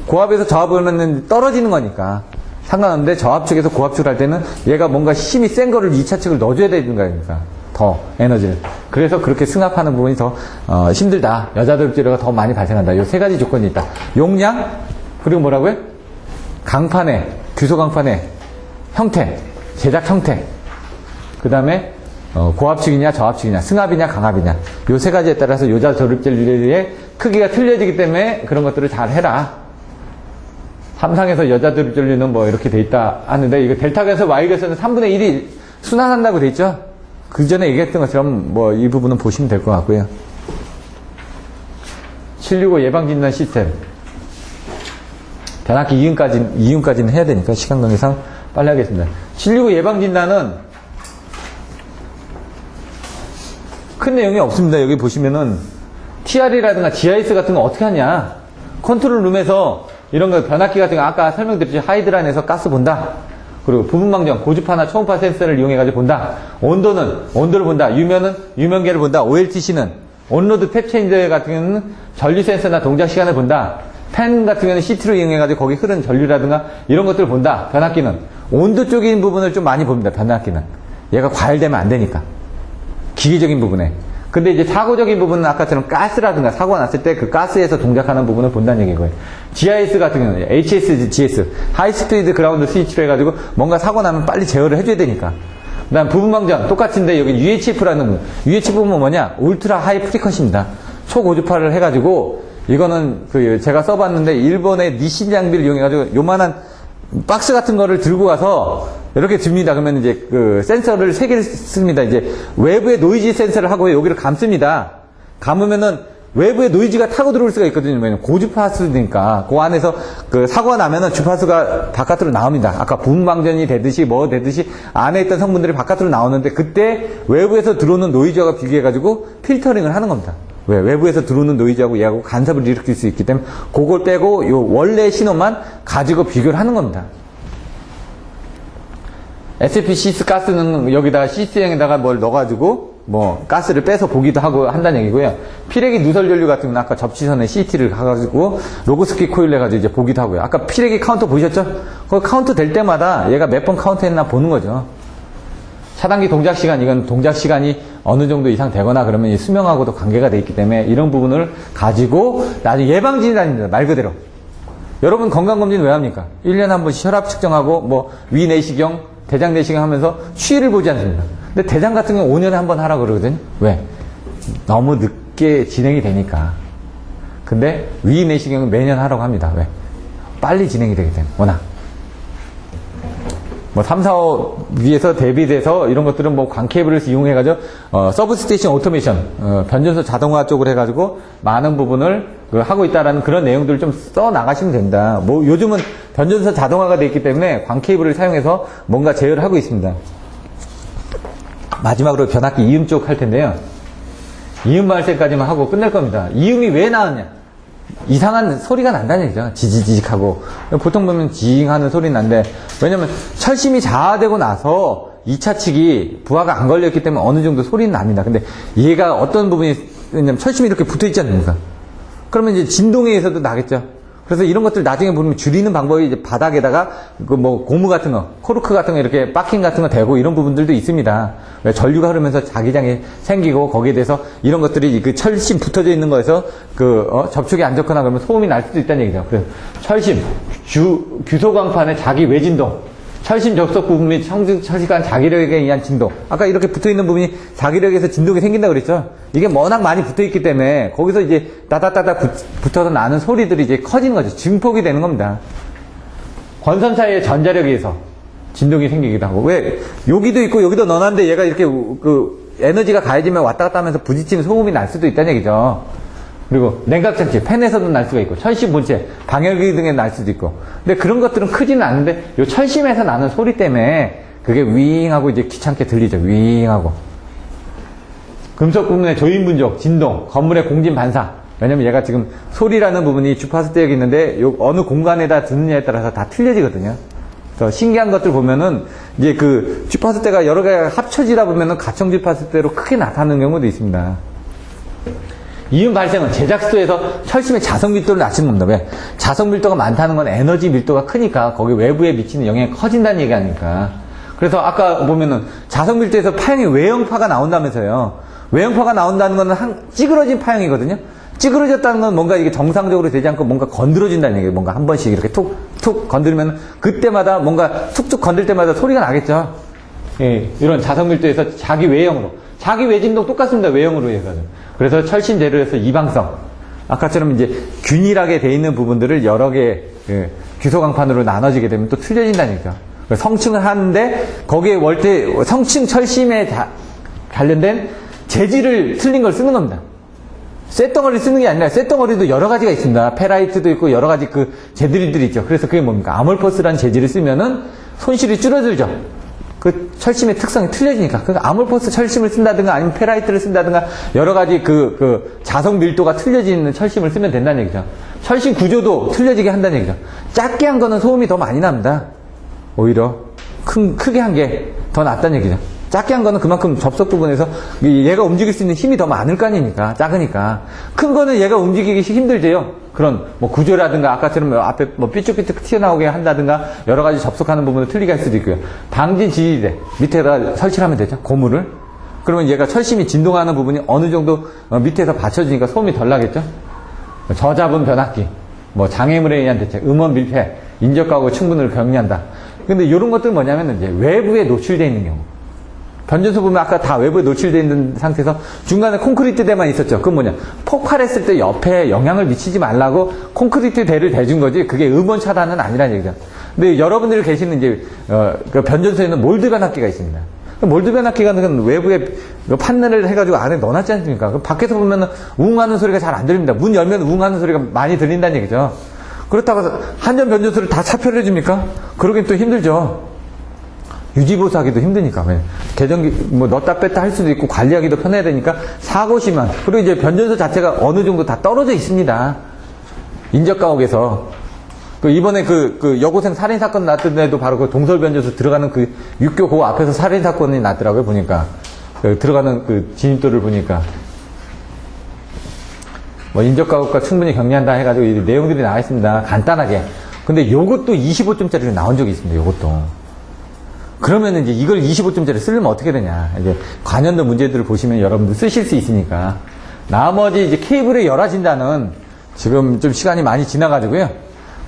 고압에서 저압을 하면 떨어지는 거니까 상관없는데 저압 측에서 고압 측을 할 때는 얘가 뭔가 힘이 센 거를 2차 측을 넣어줘야 되는 거니까. 더 에너지를. 그래서 그렇게 승합하는 부분이 더 힘들다. 여자 조립전류가 더 많이 발생한다. 요 세 가지 조건이 있다. 용량 그리고 뭐라고요? 강판의 규소강판의 형태, 제작 형태. 그 다음에 고압측이냐 저압측이냐 승합이냐 강압이냐 요 세 가지에 따라서 여자 조립전류의 크기가 틀려지기 때문에 그런 것들을 잘 해라. 삼상에서 여자 조립전류는 뭐 이렇게 돼 있다 하는데 이거 델타에서 Y에서는 3분의 1이 순환한다고 돼 있죠. 그 전에 얘기했던 것처럼 뭐 이 부분은 보시면 될 것 같고요. 765 예방진단 시스템. 변압기 이윤까지는 해야 되니까 시간 관계상 빨리 하겠습니다. 765 예방진단은 큰 내용이 없습니다. 여기 보시면은 TR이라든가 GIS 같은 거 어떻게 하냐. 컨트롤 룸에서 이런 거 변압기 같은 거 아까 설명드렸죠. 하이드란에서 가스 본다. 그리고 부분방정, 고주파나 초음파 센서를 이용해가지고 본다. 온도를 본다. 유면계를 본다. OLTC는, 온로드 탭 체인저 같은 경우는 전류 센서나 동작 시간을 본다. 팬 같은 경우는 CT로 이용해가지고 거기 흐르는 전류라든가 이런 것들을 본다. 변압기는. 온도 쪽인 부분을 좀 많이 봅니다. 변압기는. 얘가 과열되면 안 되니까. 기계적인 부분에. 근데 이제 사고적인 부분은 아까처럼 가스라든가 사고가 났을 때 그 가스에서 동작하는 부분을 본다는 얘기고요. GIS 같은 경우는 HS, GS, 하이스피드 그라운드 스위치로 해가지고 뭔가 사고 나면 빨리 제어를 해줘야 되니까. 그 다음 부분방전 똑같은데 여기 UHF라는 부분. UHF는 뭐냐? 울트라 하이 프리퀀시입니다. 초고주파를 해가지고 이거는 제가 써봤는데 일본의 니신 장비를 이용해가지고 요만한 박스 같은 거를 들고 가서 이렇게 줍니다. 그러면 이제 센서를 3개를 씁니다. 이제 외부에 노이즈 센서를 하고 여기를 감습니다. 감으면은 외부에 노이즈가 타고 들어올 수가 있거든요. 왜냐면 고주파수니까 그 안에서 사고가 나면은 주파수가 바깥으로 나옵니다. 아까 분방전이 되듯이 뭐 되듯이 안에 있던 성분들이 바깥으로 나오는데 그때 외부에서 들어오는 노이즈와 비교해가지고 필터링을 하는 겁니다. 왜? 외부에서 들어오는 노이즈하고 얘하고 간섭을 일으킬 수 있기 때문에 그걸 빼고 요 원래 신호만 가지고 비교를 하는 겁니다. SPCS 가스는 여기다가 CC형에다가 뭘 넣어가지고 뭐 가스를 빼서 보기도 하고 한다는 얘기고요. 피레기 누설 전류 같은 경우는 아까 접지선에 CT를 가가지고 로그스키 코일 해가지고 이제 보기도 하고요. 아까 피레기 카운터 보셨죠? 그 카운트 될 때마다 얘가 몇 번 카운트 했나 보는 거죠. 차단기 동작 시간, 이건 동작 시간이 어느 정도 이상 되거나 그러면 이 수명하고도 관계가 돼 있기 때문에 이런 부분을 가지고 나중에 예방진단입니다. 말 그대로. 여러분 건강검진 왜 합니까? 1년에 한 번씩 혈압 측정하고 뭐 위내시경, 대장 내시경 하면서 추이를 보지 않습니다. 근데 대장 같은 경우는 5년에 한 번 하라고 그러거든요. 왜? 너무 늦게 진행이 되니까. 근데 위내시경은 매년 하라고 합니다. 왜? 빨리 진행이 되기 때문에. 워낙. 뭐 3, 4호 위에서 대비돼서 이런 것들은 뭐 광 케이블을 이용해가지고 서브스테이션 오토메이션 변전소 자동화 쪽으로 해가지고 많은 부분을 하고 있다라는 그런 내용들을 좀 써 나가시면 됩니다. 뭐 요즘은 변전소 자동화가 되어 있기 때문에 광 케이블을 사용해서 뭔가 제어를 하고 있습니다. 마지막으로 변압기 이음 쪽 할 텐데요. 이음 발생까지만 하고 끝낼 겁니다. 이음이 왜 나왔냐? 이상한 소리가 난다는 얘기죠. 지지직하고. 보통 보면 징하는 소리 난데, 왜냐면 철심이 자아되고 나서 2차 측이 부하가 안 걸렸기 때문에 어느 정도 소리는 납니다. 근데 얘가 어떤 부분이, 왜냐면 철심이 이렇게 붙어 있지 않습니까? 그러면 이제 진동에 의해서도 나겠죠. 그래서 이런 것들 나중에 보면 줄이는 방법이 이제 바닥에다가 그 뭐 고무 같은 거, 코르크 같은 거 이렇게 박힌 같은 거 대고 이런 부분들도 있습니다. 왜 전류가 흐르면서 자기장이 생기고 거기에 대해서 이런 것들이 그 철심 붙어져 있는 거에서 접촉이 안 좋거나 그러면 소음이 날 수도 있다는 얘기죠. 그래서 철심, 규소광판의 자기 외진동, 철심 접속 부분 및 철시간 자기력에 의한 진동. 아까 이렇게 붙어있는 부분이 자기력에서 진동이 생긴다고 그랬죠? 이게 워낙 많이 붙어있기 때문에 거기서 이제 따닥따닥 붙어서 나는 소리들이 이제 커지는 거죠. 증폭이 되는 겁니다. 권선 사이의 전자력에 의해서 진동이 생기기도 하고. 왜? 여기도 있고 여기도 넣어놨는데 얘가 이렇게 에너지가 가해지면 왔다 갔다 하면서 부딪히면 소음이 날 수도 있다는 얘기죠. 그리고 냉각장치, 팬에서도 날 수가 있고, 철심 본체, 방열기 등에 날 수도 있고. 근데 그런 것들은 크지는 않은데, 요 철심에서 나는 소리 때문에 그게 윙하고 이제 귀찮게 들리죠. 윙하고. 금속 부분의 조인 분족, 진동, 건물의 공진 반사. 왜냐면 얘가 지금 소리라는 부분이 주파수 대역이 있는데, 요 어느 공간에다 듣느냐에 따라서 다 틀려지거든요. 그래서 신기한 것들 보면은, 이제 그 주파수대가 여러 개가 합쳐지다 보면은 가청 주파수대로 크게 나타나는 경우도 있습니다. 이음 발생은 제작소에서 철심의 자석 밀도를 낮추는 겁니다. 왜? 자석 밀도가 많다는 건 에너지 밀도가 크니까 거기 외부에 미치는 영향이 커진다는 얘기 아닙니까? 그래서 아까 보면은 자석 밀도에서 파형이 외형파가 나온다면서요. 외형파가 나온다는 건 찌그러진 파형이거든요. 찌그러졌다는 건 뭔가 이게 정상적으로 되지 않고 뭔가 건드려진다는 얘기예요. 뭔가 한 번씩 이렇게 툭툭 건드리면 그때마다 뭔가 툭툭 건들 때마다 소리가 나겠죠. 예, 이런 자석 밀도에서 자기 외형으로. 자기 외진동 똑같습니다. 외형으로 해가지고. 그래서 철심 재료에서 이방성. 아까처럼 이제 균일하게 돼 있는 부분들을 여러 개의 규소광판으로 나눠지게 되면 또 틀려진다는 얘기죠. 성층을 하는데 거기에 성층 철심에 관련된 재질을 틀린 걸 쓰는 겁니다. 쇳덩어리를 쓰는 게 아니라 쇳덩어리도 여러 가지가 있습니다. 페라이트도 있고 여러 가지 그 재질들이 있죠. 그래서 그게 뭡니까? 아몰퍼스라는 재질을 쓰면은 손실이 줄어들죠. 그 철심의 특성이 틀려지니까. 그 아몰포스 철심을 쓴다든가 아니면 페라이트를 쓴다든가 여러 가지 그 자석 밀도가 틀려지는 철심을 쓰면 된다는 얘기죠. 철심 구조도 틀려지게 한다는 얘기죠. 작게 한 거는 소음이 더 많이 납니다. 오히려 크게 한 게 더 낫다는 얘기죠. 작게 한 거는 그만큼 접속 부분에서 얘가 움직일 수 있는 힘이 더 많을 거 아닙니까? 작으니까. 큰 거는 얘가 움직이기 힘들지요. 그런 뭐 구조라든가 아까처럼 앞에 뭐 삐쭉삐쭉 튀어나오게 한다든가 여러 가지 접속하는 부분을 틀리게 할 수도 있고요. 방진 지지대 밑에다 설치를 하면 되죠. 고무를. 그러면 얘가 철심이 진동하는 부분이 어느 정도 밑에서 받쳐주니까 소음이 덜 나겠죠. 저잡은 변압기, 뭐 장애물에 의한 대책, 음원 밀폐, 인적가하고 충분을 격리한다. 근데 이런 것들은 뭐냐면 이제 외부에 노출되어 있는 경우. 변전소 보면 아까 다 외부에 노출되어 있는 상태에서 중간에 콘크리트 대만 있었죠. 그건 뭐냐. 폭발했을 때 옆에 영향을 미치지 말라고 콘크리트 대를 대준 거지 그게 음원 차단은 아니라는 얘기죠. 근데 여러분들이 계시는 이제 그 변전소에는 몰드 변압기가 있습니다. 몰드 변압기가 외부에 판넬을 해가지고 안에 넣어놨지 않습니까? 그럼 밖에서 보면 웅 하는 소리가 잘 안 들립니다. 문 열면 웅 하는 소리가 많이 들린다는 얘기죠. 그렇다고 한전 변전소를 다 차표를 해줍니까? 그러긴 또 힘들죠. 유지보수하기도 힘드니까. 개전기, 뭐, 넣었다 뺐다 할 수도 있고, 관리하기도 편해야 되니까, 사고 심한. 그리고 이제 변전소 자체가 어느 정도 다 떨어져 있습니다. 인적가옥에서. 이번에 여고생 살인사건 났던 데도 바로 그 동설변전소 들어가는 그 육교 그 앞에서 살인사건이 났더라고요, 보니까. 들어가는 그 진입도를 보니까. 뭐, 인적가옥과 충분히 격리한다 해가지고, 이 내용들이 나와 있습니다. 간단하게. 근데 요것도 25점짜리로 나온 적이 있습니다, 요것도. 그러면은 이제 이걸 25점짜리 쓰려면 어떻게 되냐. 이제 관련된 문제들을 보시면 여러분들 쓰실 수 있으니까. 나머지 이제 케이블의 열화진단은 지금 좀 시간이 많이 지나가지고요.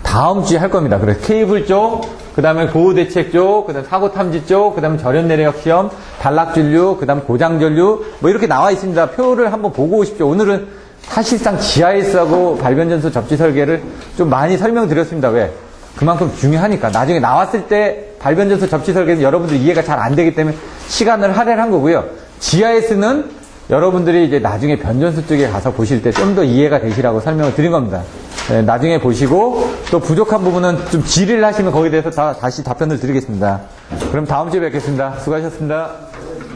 다음 주에 할 겁니다. 그래서 케이블 쪽, 그 다음에 보호대책 쪽, 그 다음에 사고탐지 쪽, 그 다음에 절연 내력 시험, 단락전류, 그 다음에 고장전류, 뭐 이렇게 나와 있습니다. 표를 한번 보고 오십시오. 오늘은 사실상 GIS하고 발변전소 접지 설계를 좀 많이 설명드렸습니다. 왜? 그만큼 중요하니까. 나중에 나왔을 때 발변전소 접지 설계는 여러분들 이해가 잘 안 되기 때문에 시간을 할애한 거고요. GIS는 여러분들이 이제 나중에 변전소 쪽에 가서 보실 때 좀 더 이해가 되시라고 설명을 드린 겁니다. 네, 나중에 보시고 또 부족한 부분은 좀 질의를 하시면 거기에 대해서 다시 답변을 드리겠습니다. 그럼 다음 주에 뵙겠습니다. 수고하셨습니다.